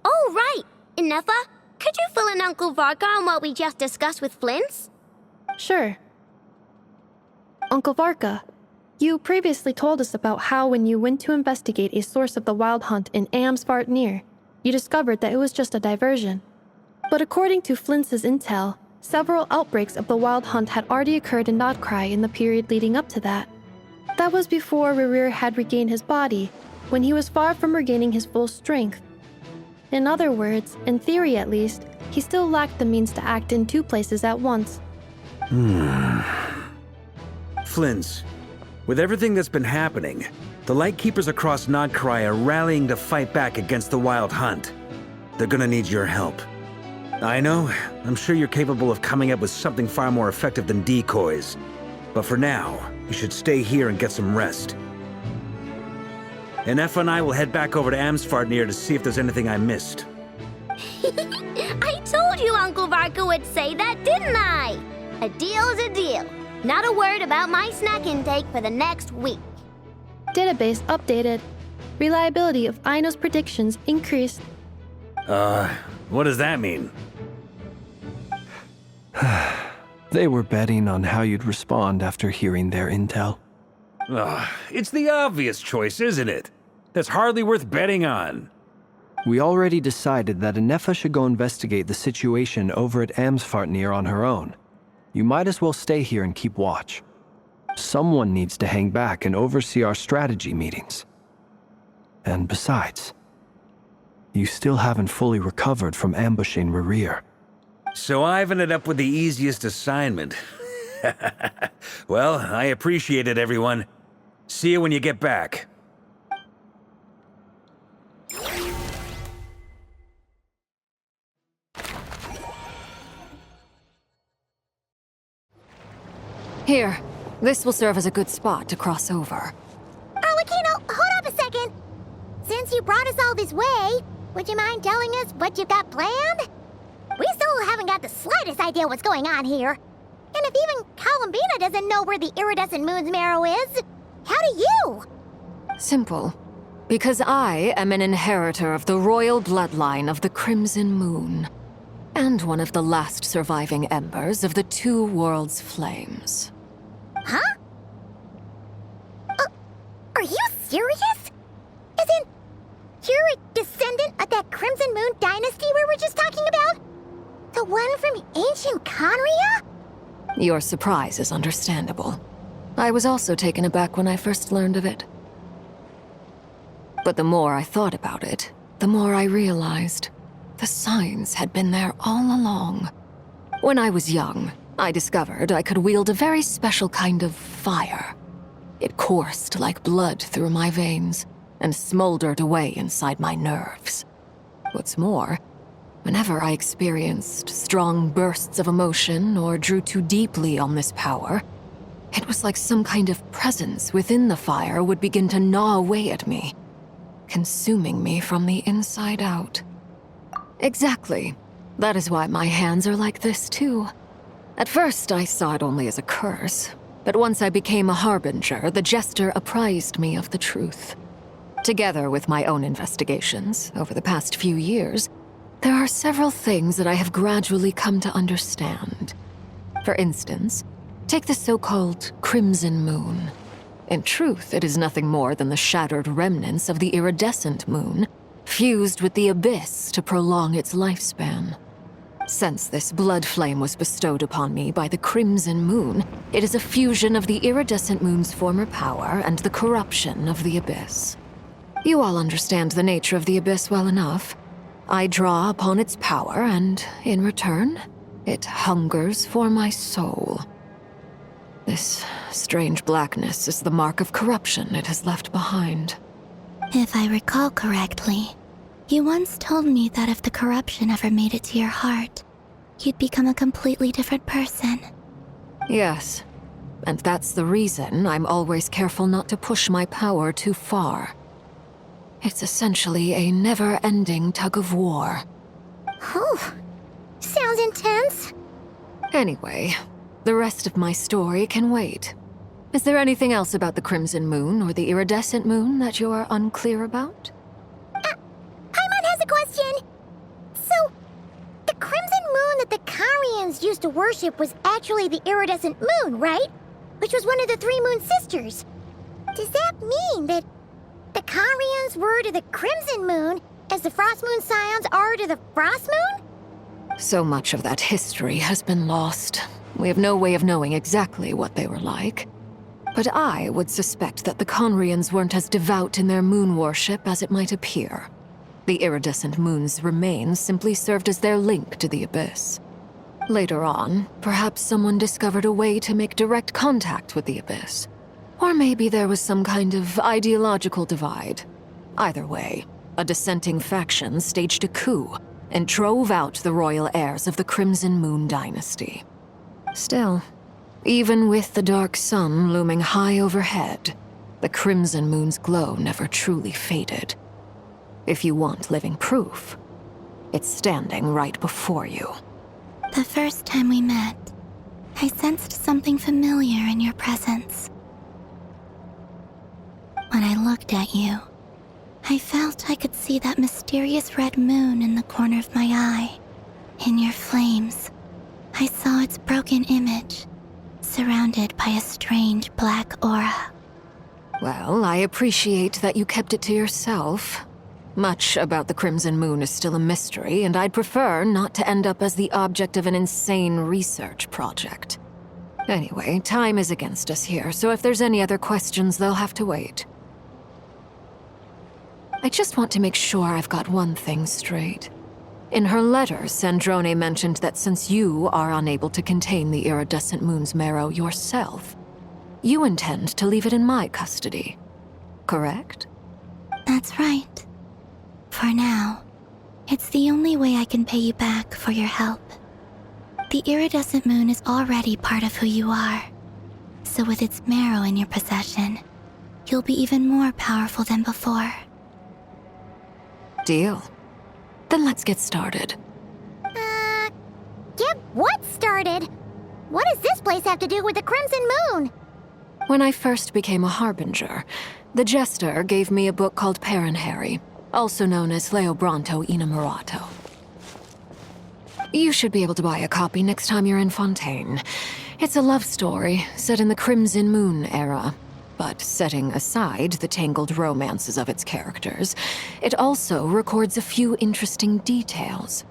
Speaker 6: Oh, right! Inefa, could you fill in Uncle Varka on what we just discussed with Flint's?
Speaker 7: Sure. Uncle Varka, you previously told us about how when you went to investigate a source of the Wild Hunt in Amsvartnir, you discovered that it was just a diversion. But according to Flint's intel, several outbreaks of the Wild Hunt had already occurred in Nod-Krai in the period leading up to that. That was before Rerir had regained his body, when he was far from regaining his full strength. In other words, in theory at least, he still lacked the means to act in two places at once.
Speaker 10: Flint's, with everything that's been happening, the Lightkeepers across Nod-Krai are rallying to fight back against the Wild Hunt. They're gonna need your help. I know, I'm sure you're capable of coming up with something far more effective than decoys. But for now, you should stay here and get some rest. Inefa and I will head back over to Amsvartnir to see if there's anything I missed.
Speaker 6: I told you Uncle Varka would say that, didn't I? A deal's a deal. Not a word about my snack intake for the next week.
Speaker 7: Database updated. Reliability of Aino's predictions increased.
Speaker 10: What does that mean?
Speaker 4: They were betting on how you'd respond after hearing their intel.
Speaker 10: It's the obvious choice, isn't it? That's hardly worth betting on.
Speaker 4: We already decided that Inefa should go investigate the situation over at Amsvartnir on her own. You might as well stay here and keep watch. Someone needs to hang back and oversee our strategy meetings. And besides, you still haven't fully recovered from ambushing Rerir.
Speaker 10: So I've ended up with the easiest assignment. Well, I appreciate it, everyone. See you when you get back.
Speaker 20: Here, this will serve as a good spot to cross over.
Speaker 1: Arlecchino, hold up a second. Since you brought us all this way, would you mind telling us what you've got planned? We still haven't got the slightest idea what's going on here. And if even Columbina doesn't know where the iridescent moon's marrow is, how do you?
Speaker 20: Simple. Because I am an inheritor of the royal bloodline of the Crimson Moon, and one of the last surviving embers of the Two Worlds' flames.
Speaker 1: Huh? Are you serious? As in, you're a descendant of that Crimson Moon dynasty we were just talking about? The one from ancient Conria?
Speaker 20: Your surprise is understandable. I was also taken aback when I first learned of it. But the more I thought about it, the more I realized the signs had been there all along. When I was young, I discovered I could wield a very special kind of fire. It coursed like blood through my veins and smoldered away inside my nerves. What's more, whenever I experienced strong bursts of emotion or drew too deeply on this power, it was like some kind of presence within the fire would begin to gnaw away at me, consuming me from the inside out. Exactly. That is why my hands are like this, too. At first, I saw it only as a curse, but once I became a harbinger, the jester apprised me of the truth. Together with my own investigations over the past few years, there are several things that I have gradually come to understand. For instance, take the so-called Crimson Moon. In truth, it is nothing more than the shattered remnants of the iridescent moon, fused with the abyss to prolong its lifespan. Since this blood flame was bestowed upon me by the Crimson Moon, it is a fusion of the iridescent moon's former power and the corruption of the Abyss. You all understand the nature of the Abyss well enough. I draw upon its power, and in return, it hungers for my soul. This strange blackness is the mark of corruption it has left behind.
Speaker 9: If I recall correctly, you once told me that if the corruption ever made it to your heart, you'd become a completely different person.
Speaker 20: Yes, and that's the reason I'm always careful not to push my power too far. It's essentially a never-ending tug-of-war.
Speaker 1: Oh, sounds intense.
Speaker 20: Anyway, the rest of my story can wait. Is there anything else about the Crimson Moon or the Iridescent Moon that you're unclear about?
Speaker 1: Paimon has a question. So, the Crimson Moon that the Karians used to worship was actually the Iridescent Moon, right? Which was one of the three Moon Sisters. Does that mean that the Karians were to the Crimson Moon as the Frost Moon Scions are to the Frost Moon?
Speaker 20: So much of that history has been lost. We have no way of knowing exactly what they were like. But I would suspect that the Conrians weren't as devout in their moon worship as it might appear. The iridescent moon's remains simply served as their link to the Abyss. Later on, perhaps someone discovered a way to make direct contact with the Abyss. Or maybe there was some kind of ideological divide. Either way, a dissenting faction staged a coup and drove out the royal heirs of the Crimson Moon dynasty. Still, even with the dark sun looming high overhead, the Crimson Moon's glow never truly faded. If you want living proof, it's standing right before you.
Speaker 9: The first time we met, I sensed something familiar in your presence. When I looked at you, I felt I could see that mysterious red moon in the corner of my eye. In your flames, I saw its broken image, surrounded by a strange black aura.
Speaker 20: Well, I appreciate that you kept it to yourself. Much about the Crimson Moon is still a mystery, and I'd prefer not to end up as the object of an insane research project. Anyway, time is against us here, so if there's any other questions, they'll have to wait. I just want to make sure I've got one thing straight. In her letter, Sandrone mentioned that since you are unable to contain the iridescent moon's marrow yourself, you intend to leave it in my custody. Correct?
Speaker 9: That's right. For now, it's the only way I can pay you back for your help. The iridescent moon is already part of who you are, so with its marrow in your possession, you'll be even more powerful than before.
Speaker 20: Deal. Then let's get started.
Speaker 1: Get what started? What does this place have to do with the Crimson Moon?
Speaker 20: When I first became a Harbinger, the Jester gave me a book called Paranhari, also known as Leobranto Inamorato. You should be able to buy a copy next time you're in Fontaine. It's a love story set in the Crimson Moon era, but setting aside the tangled romances of its characters, it also records a few interesting details.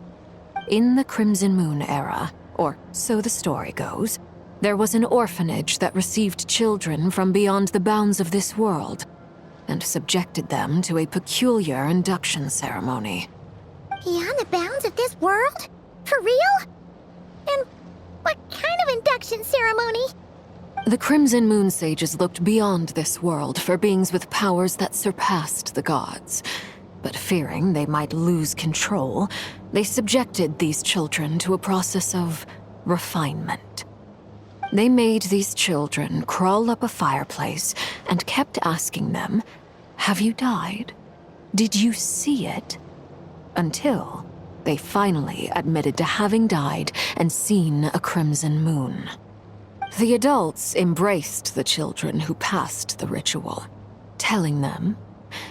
Speaker 20: In the Crimson Moon era, or so the story goes, there was an orphanage that received children from beyond the bounds of this world, and subjected them to a peculiar induction ceremony.
Speaker 1: Beyond the bounds of this world? For real? And what kind of induction ceremony?
Speaker 20: The Crimson Moon sages looked beyond this world for beings with powers that surpassed the gods. But fearing they might lose control, they subjected these children to a process of refinement. They made these children crawl up a fireplace and kept asking them, "Have you died? Did you see it?" Until they finally admitted to having died and seen a crimson moon. The adults embraced the children who passed the ritual, telling them,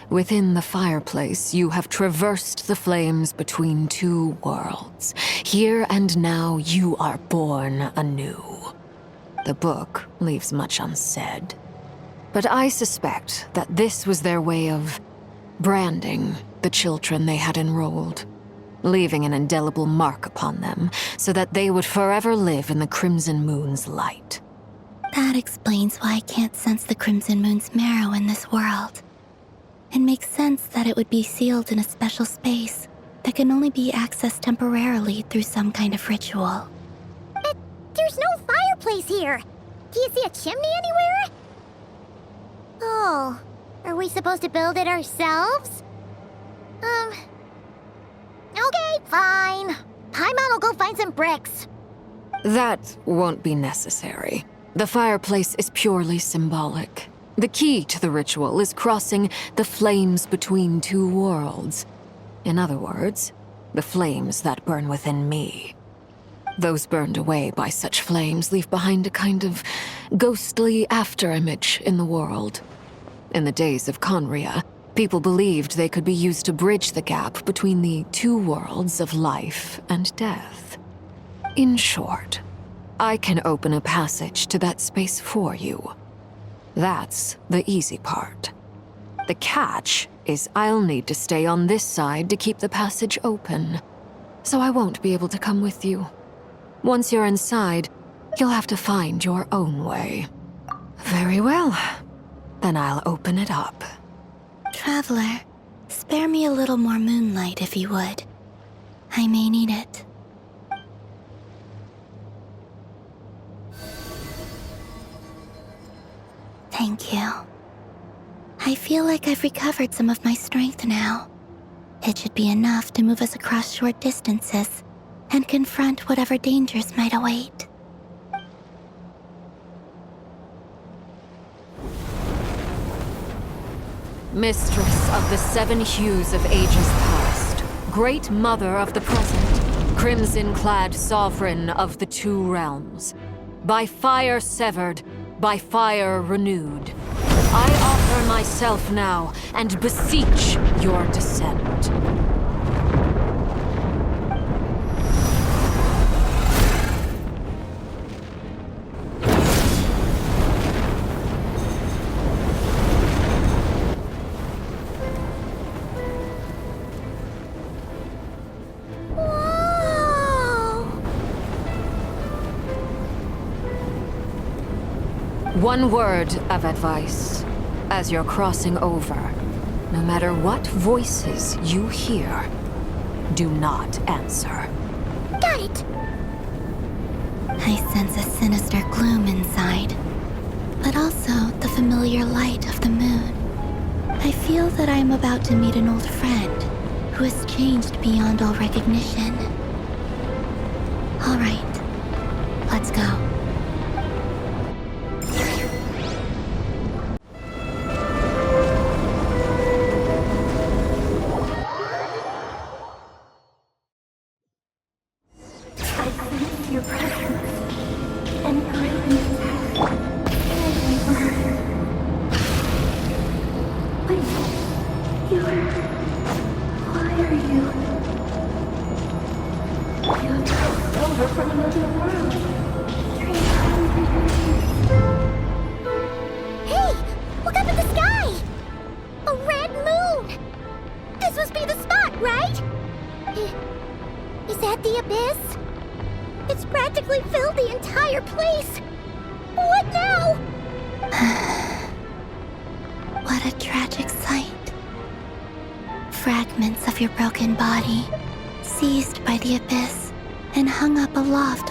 Speaker 20: "Within the fireplace, you have traversed the flames between two worlds. Here and now, you are born anew." The book leaves much unsaid, but I suspect that this was their way of branding the children they had enrolled. leaving an indelible mark upon them so that they would forever live in the Crimson Moon's light.
Speaker 9: That explains why I can't sense the Crimson Moon's marrow in this world. It makes sense that it would be sealed in a special space that can only be accessed temporarily through some kind of ritual.
Speaker 1: But there's no fireplace here. Do you see a chimney anywhere? Oh, are we supposed to build it ourselves? Okay, fine. Paimon will go find some bricks.
Speaker 20: That won't be necessary. The fireplace is purely symbolic. The key to the ritual is crossing the flames between two worlds. In other words, the flames that burn within me. Those burned away by such flames leave behind a kind of ghostly afterimage in the world. In the days of Conria, people believed they could be used to bridge the gap between the two worlds of life and death. In short, I can open a passage to that space for you. That's the easy part. The catch is I'll need to stay on this side to keep the passage open, so I won't be able to come with you. Once you're inside, you'll have to find your own way. Very well. Then I'll open it up.
Speaker 9: Traveler, spare me a little more moonlight if you would. I may need it. Thank you. I feel like I've recovered some of my strength now. It should be enough to move us across short distances and confront whatever dangers might await.
Speaker 20: Mistress of the seven hues of ages past, great mother of the present, crimson-clad sovereign of the two realms, by fire severed, by fire renewed, I offer myself now and beseech your descent. One word of advice. As you're crossing over, no matter what voices you hear, do not answer.
Speaker 1: Got it!
Speaker 9: I sense a sinister gloom inside, but also the familiar light of the moon. I feel that I am about to meet an old friend who has changed beyond all recognition. All right, let's go.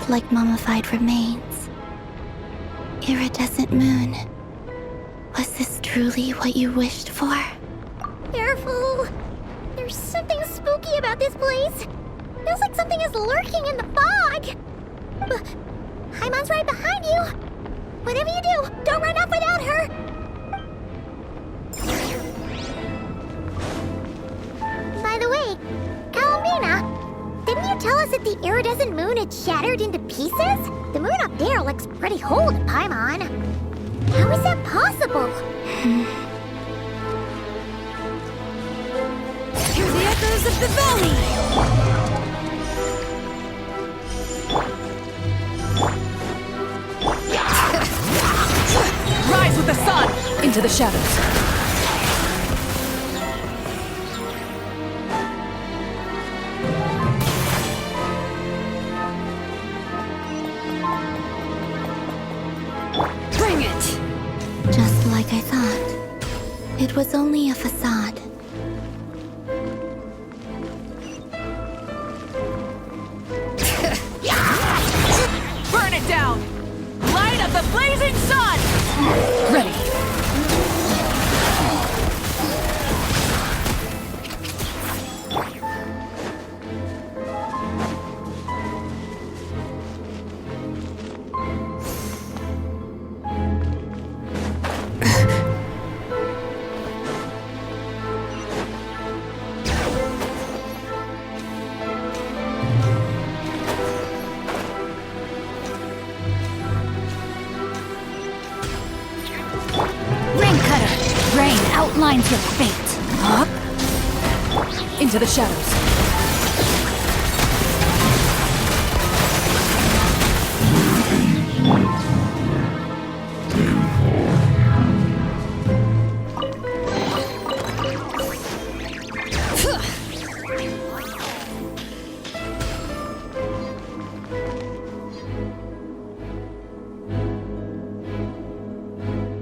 Speaker 9: Like mummified remains. Iridescent moon. Was this truly what you wished for?
Speaker 1: Careful! There's something spooky about this place. Feels like something is lurking in the fog. Paimon's right behind you. Whatever you do, don't run off without her. By the way, Kalmina, didn't you tell us that the iridescent moon had shattered into pieces? The moon up there looks pretty whole to Paimon. How is that possible?
Speaker 6: Hear the echoes of the valley!
Speaker 11: Rise with the sun! Into the shadows.
Speaker 9: Like I thought, it was only a facade.
Speaker 21: Burn it down! Light of the blazing sun! Ready. Rain outlines your fate. Up. Into the shadows.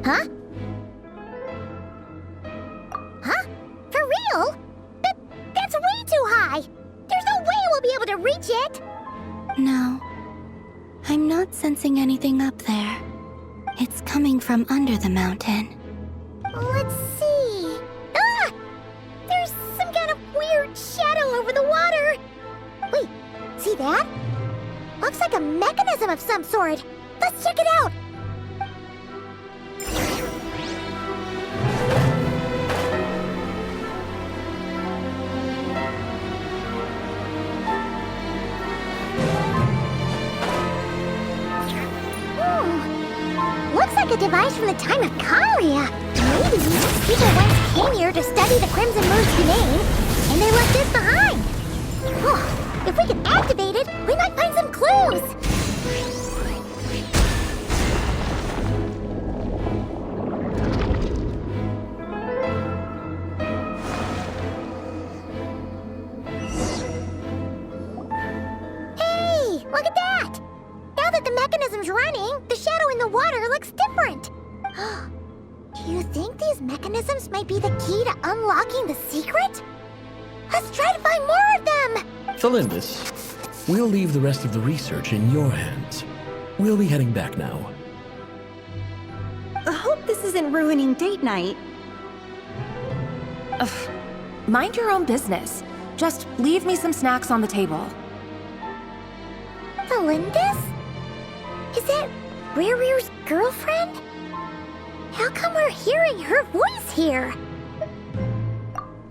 Speaker 1: Huh? Huh? For real? That's way too high! There's no way we'll be able to reach it!
Speaker 9: No. I'm not sensing anything up there. It's coming from under the mountain.
Speaker 1: Let's see... Ah! There's some kind of weird shadow over the water! Wait, see that? Looks like a mechanism of some sort. Let's check it out! Looks like a device from the time of Kalia. Maybe people once came here to study the Crimson Moon's domain, and they left this behind. Oh, if we can activate it, we might find some clues. Hey, look at that! Now that the mechanism's running, the shadow in the water looks different. Do you think these mechanisms might be the key to unlocking the secret? Let's try to find more of them!
Speaker 22: Felindus, we'll leave the rest of the research in your hands. We'll be heading back now.
Speaker 23: I hope this isn't ruining date night.
Speaker 14: Ugh. Mind your own business. Just leave me some snacks on the table.
Speaker 1: Felindus? Is that Rear's girlfriend? How come we're hearing her voice here?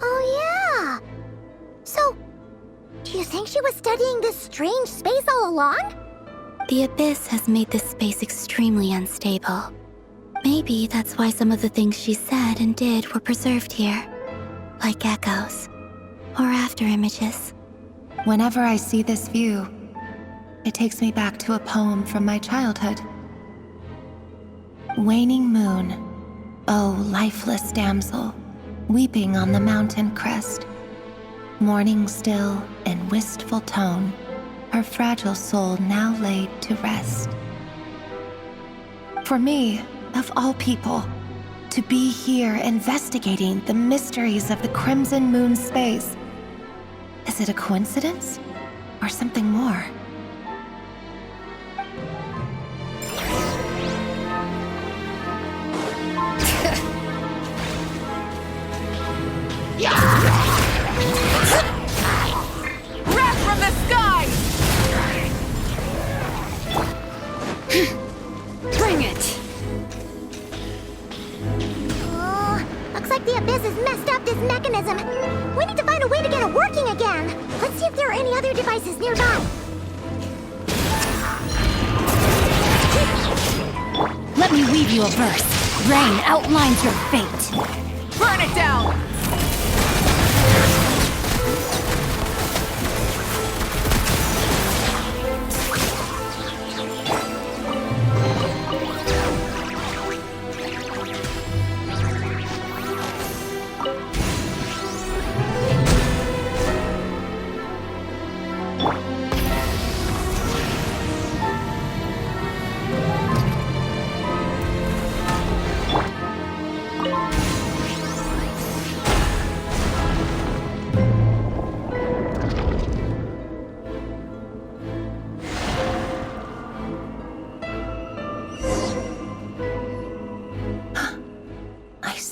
Speaker 1: Oh yeah! So, do you think she was studying this strange space all along?
Speaker 9: The Abyss has made this space extremely unstable. Maybe that's why some of the things she said and did were preserved here. Like echoes. Or after images.
Speaker 14: Whenever I see this view, it takes me back to a poem from my childhood. Waning moon, oh lifeless damsel, weeping on the mountain crest. Mourning still in wistful tone, her fragile soul now laid to rest. For me, of all people, to be here investigating the mysteries of the Crimson Moon space. Is it a coincidence? Or something more?
Speaker 21: Wrath from the sky! Bring it!
Speaker 1: Looks like the Abyss has messed up this mechanism. We need to find a way to get it working again. Let's see if there are any other devices nearby.
Speaker 21: Let me weave you a verse. Rain outlines your fate. Burn it down!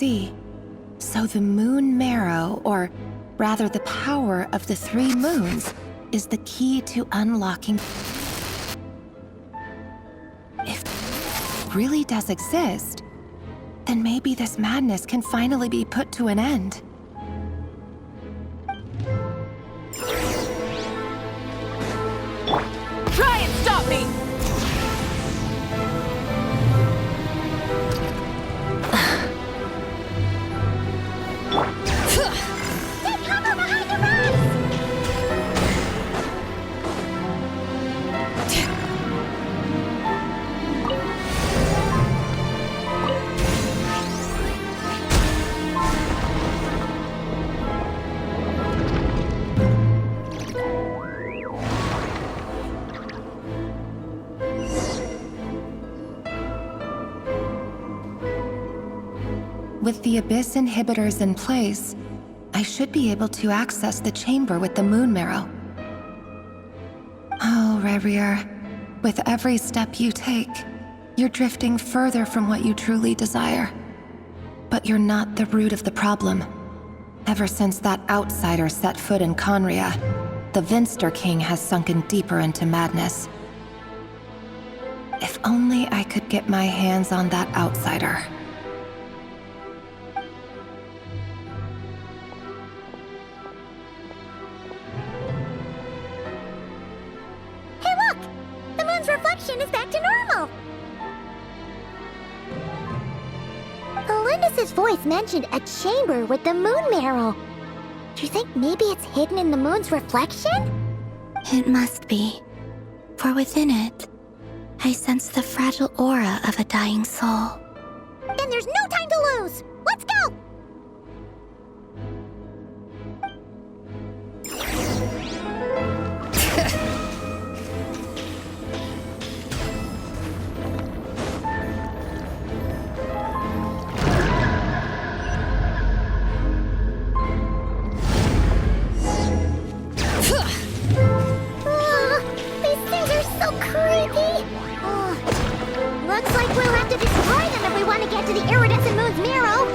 Speaker 14: see. So the moon marrow, or rather the power of the 3 moons, is the key to unlocking. If it really does exist, then maybe this madness can finally be put to an end.
Speaker 21: Try and stop me!
Speaker 1: Take cover behind the rocks!
Speaker 14: With the Abyss inhibitors in place, I should be able to access the chamber with the moon marrow. Oh, Rerir, with every step you take, you're drifting further from what you truly desire. But you're not the root of the problem. Ever since that outsider set foot in Conria, the Vinster King has sunken deeper into madness. If only I could get my hands on that outsider.
Speaker 1: Hey look! The moon's reflection is back to normal! Elendis' voice mentioned a chamber with the moon marrow. Do you think maybe it's hidden in the moon's reflection?
Speaker 9: It must be. For within it, I sense the fragile aura of a dying soul.
Speaker 1: Then there's no time to lose! Let's go! These things are so creepy! Looks like we'll have to destroy them if we want to get to the iridescent moon's marrow!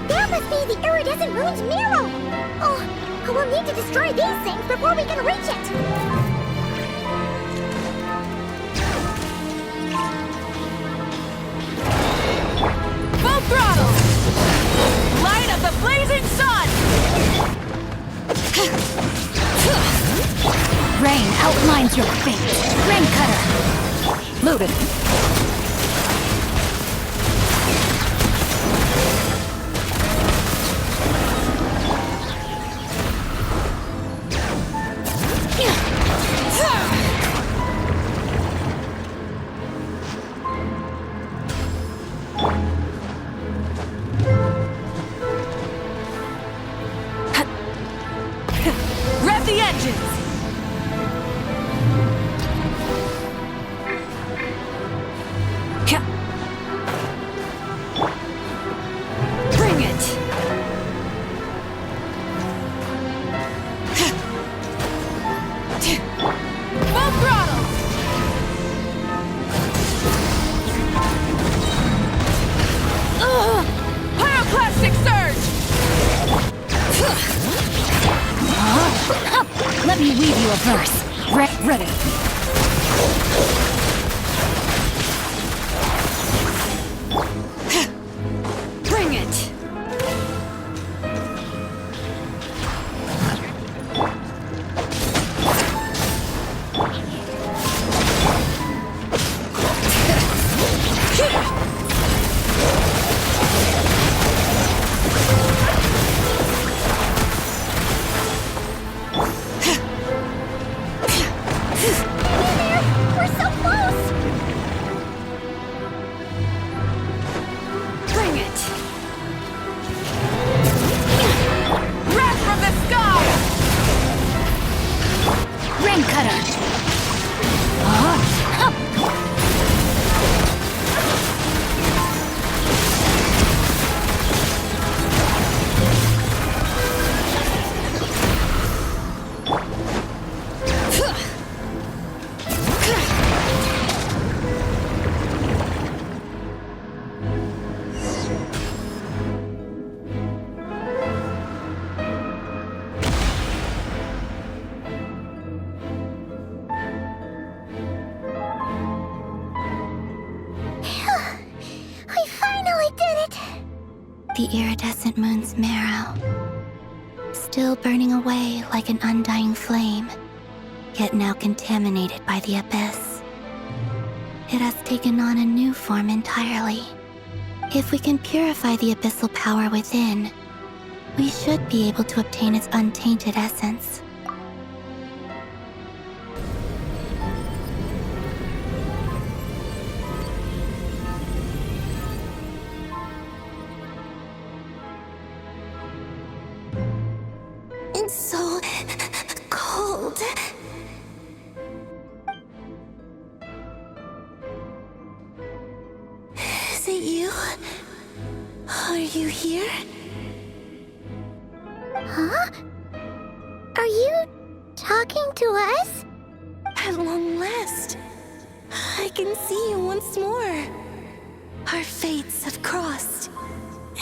Speaker 1: That must be the iridescent moon's marrow! Oh, we'll need to destroy these things before we can reach it!
Speaker 21: Full throttle! Light of the blazing sun! Rain outlines your fate. Rain cutter. Loaded. Rev the engines! Bring it! Full throttle! Pyroclastic surge! Let me weave you a verse. Ready. Bring it!
Speaker 1: We're so close!
Speaker 21: Bring it! Wrath from the sky! Rain cutter!
Speaker 9: The iridescent moon's marrow, still burning away like an undying flame, yet now contaminated by the abyss. It has taken on a new form entirely. If we can purify the abyssal power within, we should be able to obtain its untainted essence.
Speaker 13: It's so cold. Is it you? Are you here?
Speaker 1: Huh? Are you talking to us?
Speaker 13: At long last, I can see you once more. Our fates have crossed,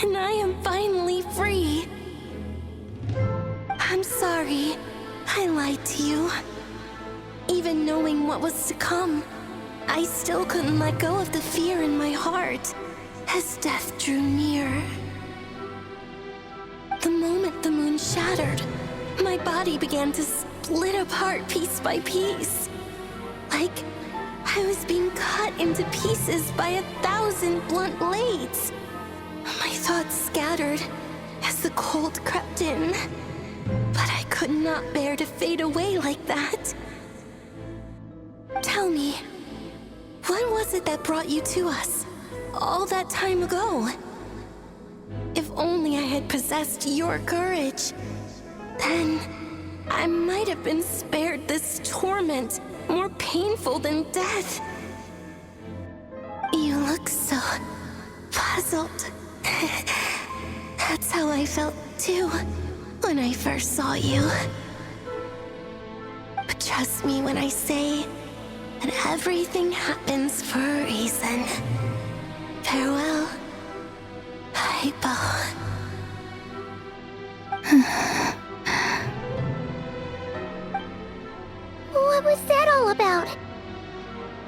Speaker 13: and I am finally free. I'm sorry, I lied to you. Even knowing what was to come, I still couldn't let go of the fear in my heart as death drew near. The moment the moon shattered, my body began to split apart piece by piece. Like I was being cut into pieces by 1,000 blunt blades. My thoughts scattered as the cold crept in. But I could not bear to fade away like that. Tell me, what was it that brought you to us all that time ago? If only I had possessed your courage, then I might have been spared this torment more painful than death. You look so puzzled. That's how I felt too when I first saw you. But trust me when I say that everything happens for a reason. Farewell, Hypo.
Speaker 1: What was that all about?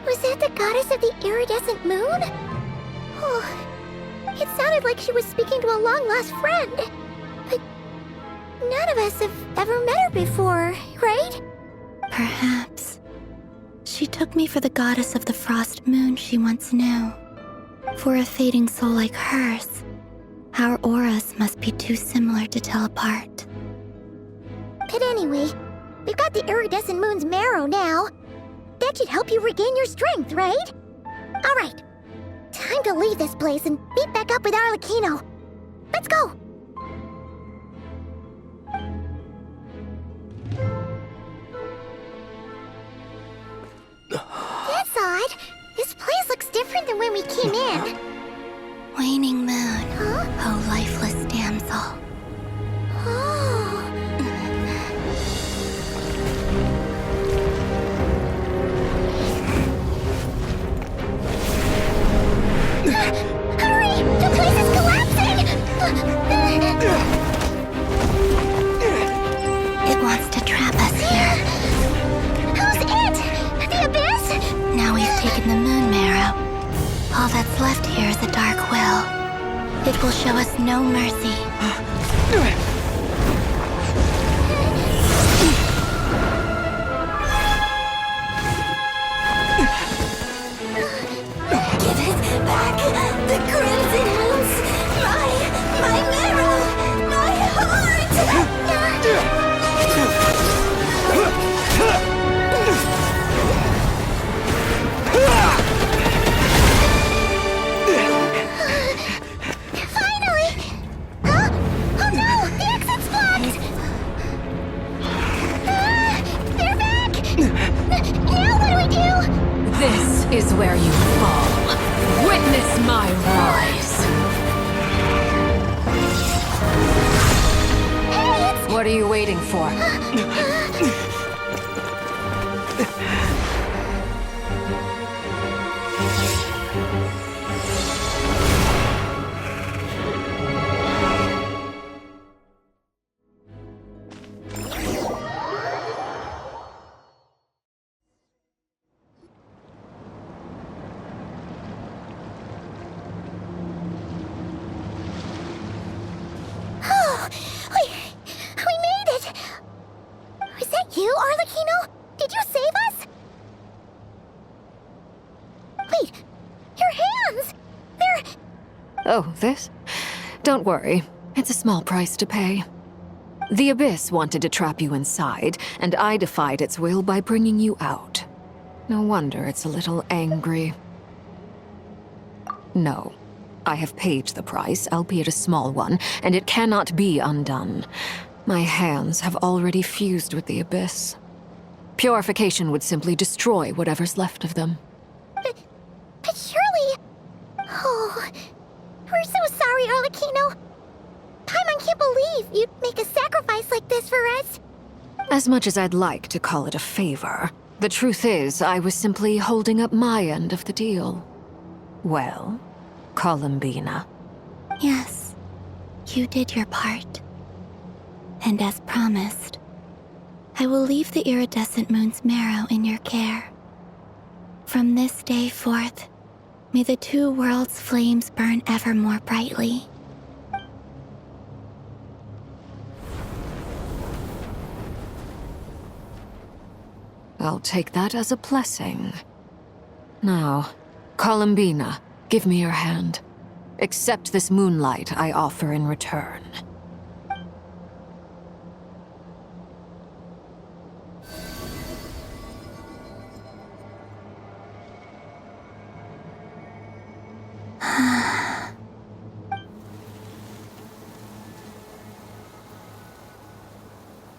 Speaker 1: Was that the goddess of the iridescent moon? Oh, it sounded like she was speaking to a long-lost friend. But none of us have ever met her before, right?
Speaker 9: Perhaps. She took me for the goddess of the frost moon she once knew. For a fading soul like hers, our auras must be too similar to tell apart.
Speaker 1: But anyway, we've got the iridescent moon's marrow now. That should help you regain your strength, right? Alright, time to leave this place and meet back up with Arlecchino. Let's go! That's odd. This place looks different than when we came in.
Speaker 9: Waning moon,
Speaker 1: Huh?
Speaker 9: oh lifeless damsel.
Speaker 1: Oh. Hurry! The place is collapsing!
Speaker 9: It wants to trap us here.
Speaker 1: Who's it? The abyss?
Speaker 9: Now we've taken the moon marrow. All that's left here is a dark will. It will show us no mercy.
Speaker 13: Give it back! The crimson moons! My marrow! My heart!
Speaker 1: Finally! Huh? Oh no! The exit's blocked! They're back! Now what do we do?
Speaker 20: This is where you fall. Witness my rise. What are you waiting for? Oh, this? Don't worry. It's a small price to pay. The Abyss wanted to trap you inside, and I defied its will by bringing you out. No wonder it's a little angry. No. I have paid the price, albeit a small one, and it cannot be undone. My hands have already fused with the Abyss. Purification would simply destroy whatever's left of them.
Speaker 1: But surely... Oh, we're so sorry, Arlecchino. Paimon can't believe you'd make a sacrifice like this for us.
Speaker 20: As much as I'd like to call it a favor, the truth is I was simply holding up my end of the deal. Well, Columbina.
Speaker 9: Yes, you did your part. And as promised, I will leave the iridescent moon's marrow in your care. From this day forth, may the two worlds' flames burn ever more brightly.
Speaker 20: I'll take that as a blessing. Now, Columbina, give me your hand. Accept this moonlight I offer in return.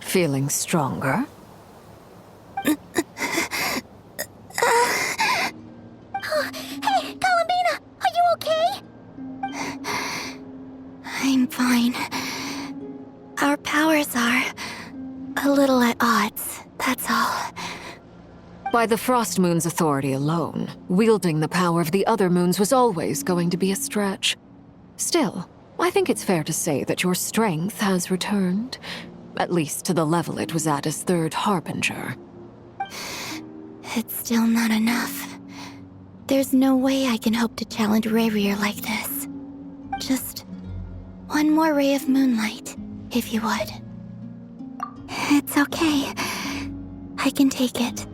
Speaker 20: Feeling stronger?
Speaker 1: Hey, Columbina, are you okay?
Speaker 9: I'm fine. Our powers are a little at odds, that's all.
Speaker 20: By the Frost Moon's authority alone, wielding the power of the other moons was always going to be a stretch. Still, I think it's fair to say that your strength has returned. At least to the level it was at as Third Harbinger.
Speaker 9: It's still not enough. There's no way I can hope to challenge Rayrier like this. Just one more ray of moonlight, if you would. It's okay. I can take it.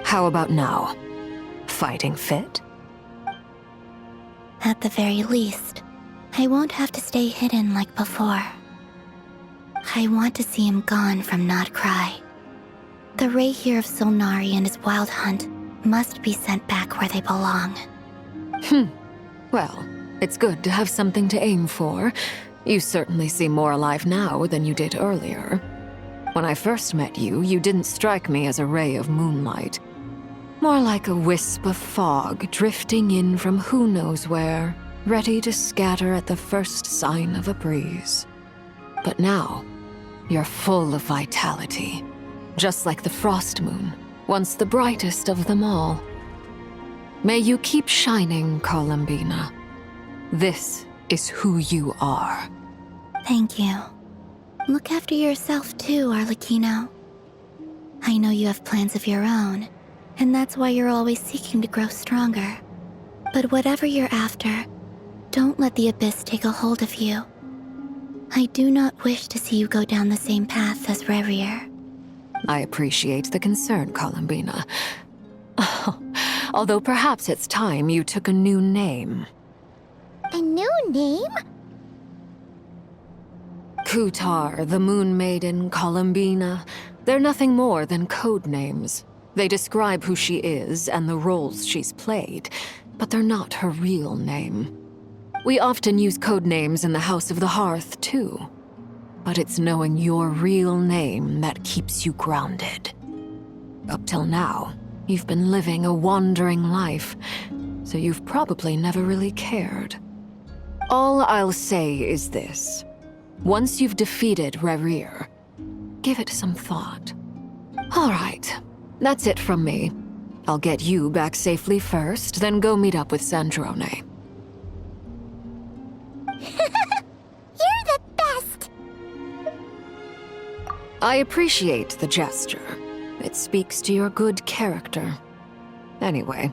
Speaker 20: How about now? Fighting fit?
Speaker 9: At the very least, I won't have to stay hidden like before. I want to see him gone from Nod-Krai. The Rahier of Solnari and his wild hunt must be sent back where they belong.
Speaker 20: Well, it's good to have something to aim for. You certainly seem more alive now than you did earlier. When I first met you, you didn't strike me as a ray of moonlight. More like a wisp of fog drifting in from who knows where, ready to scatter at the first sign of a breeze. But now, you're full of vitality, just like the Frost Moon, once the brightest of them all. May you keep shining, Columbina. This is who you are.
Speaker 9: Thank you. Look after yourself too, Arlecchino. I know you have plans of your own, and that's why you're always seeking to grow stronger. But whatever you're after, don't let the Abyss take a hold of you. I do not wish to see you go down the same path as Rayrier.
Speaker 20: I appreciate the concern, Columbina. Although perhaps it's time you took a new name.
Speaker 1: A new name?
Speaker 20: Kutar, the Moon Maiden, Columbina. They're nothing more than code names. They describe who she is and the roles she's played, but they're not her real name. We often use code names in the House of the Hearth, too. But it's knowing your real name that keeps you grounded. Up till now, you've been living a wandering life, so you've probably never really cared. All I'll say is this. Once you've defeated Rayrier, give it some thought. All right, that's it from me. I'll get you back safely first, then go meet up with Sandrone.
Speaker 1: You're the best!
Speaker 20: I appreciate the gesture. It's speaks to your good character. Anyway,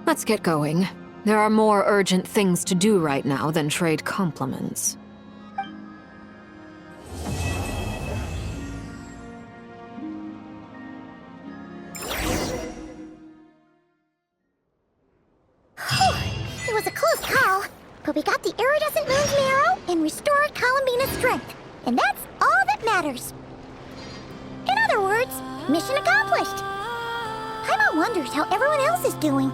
Speaker 20: let's get going. There are more urgent things to do right now than trade compliments.
Speaker 1: It was a close call, but we got the iridescent moon's marrow and restored Columbina's strength, and that's all that matters. In other words, mission accomplished. Paimon wonders how everyone else is doing.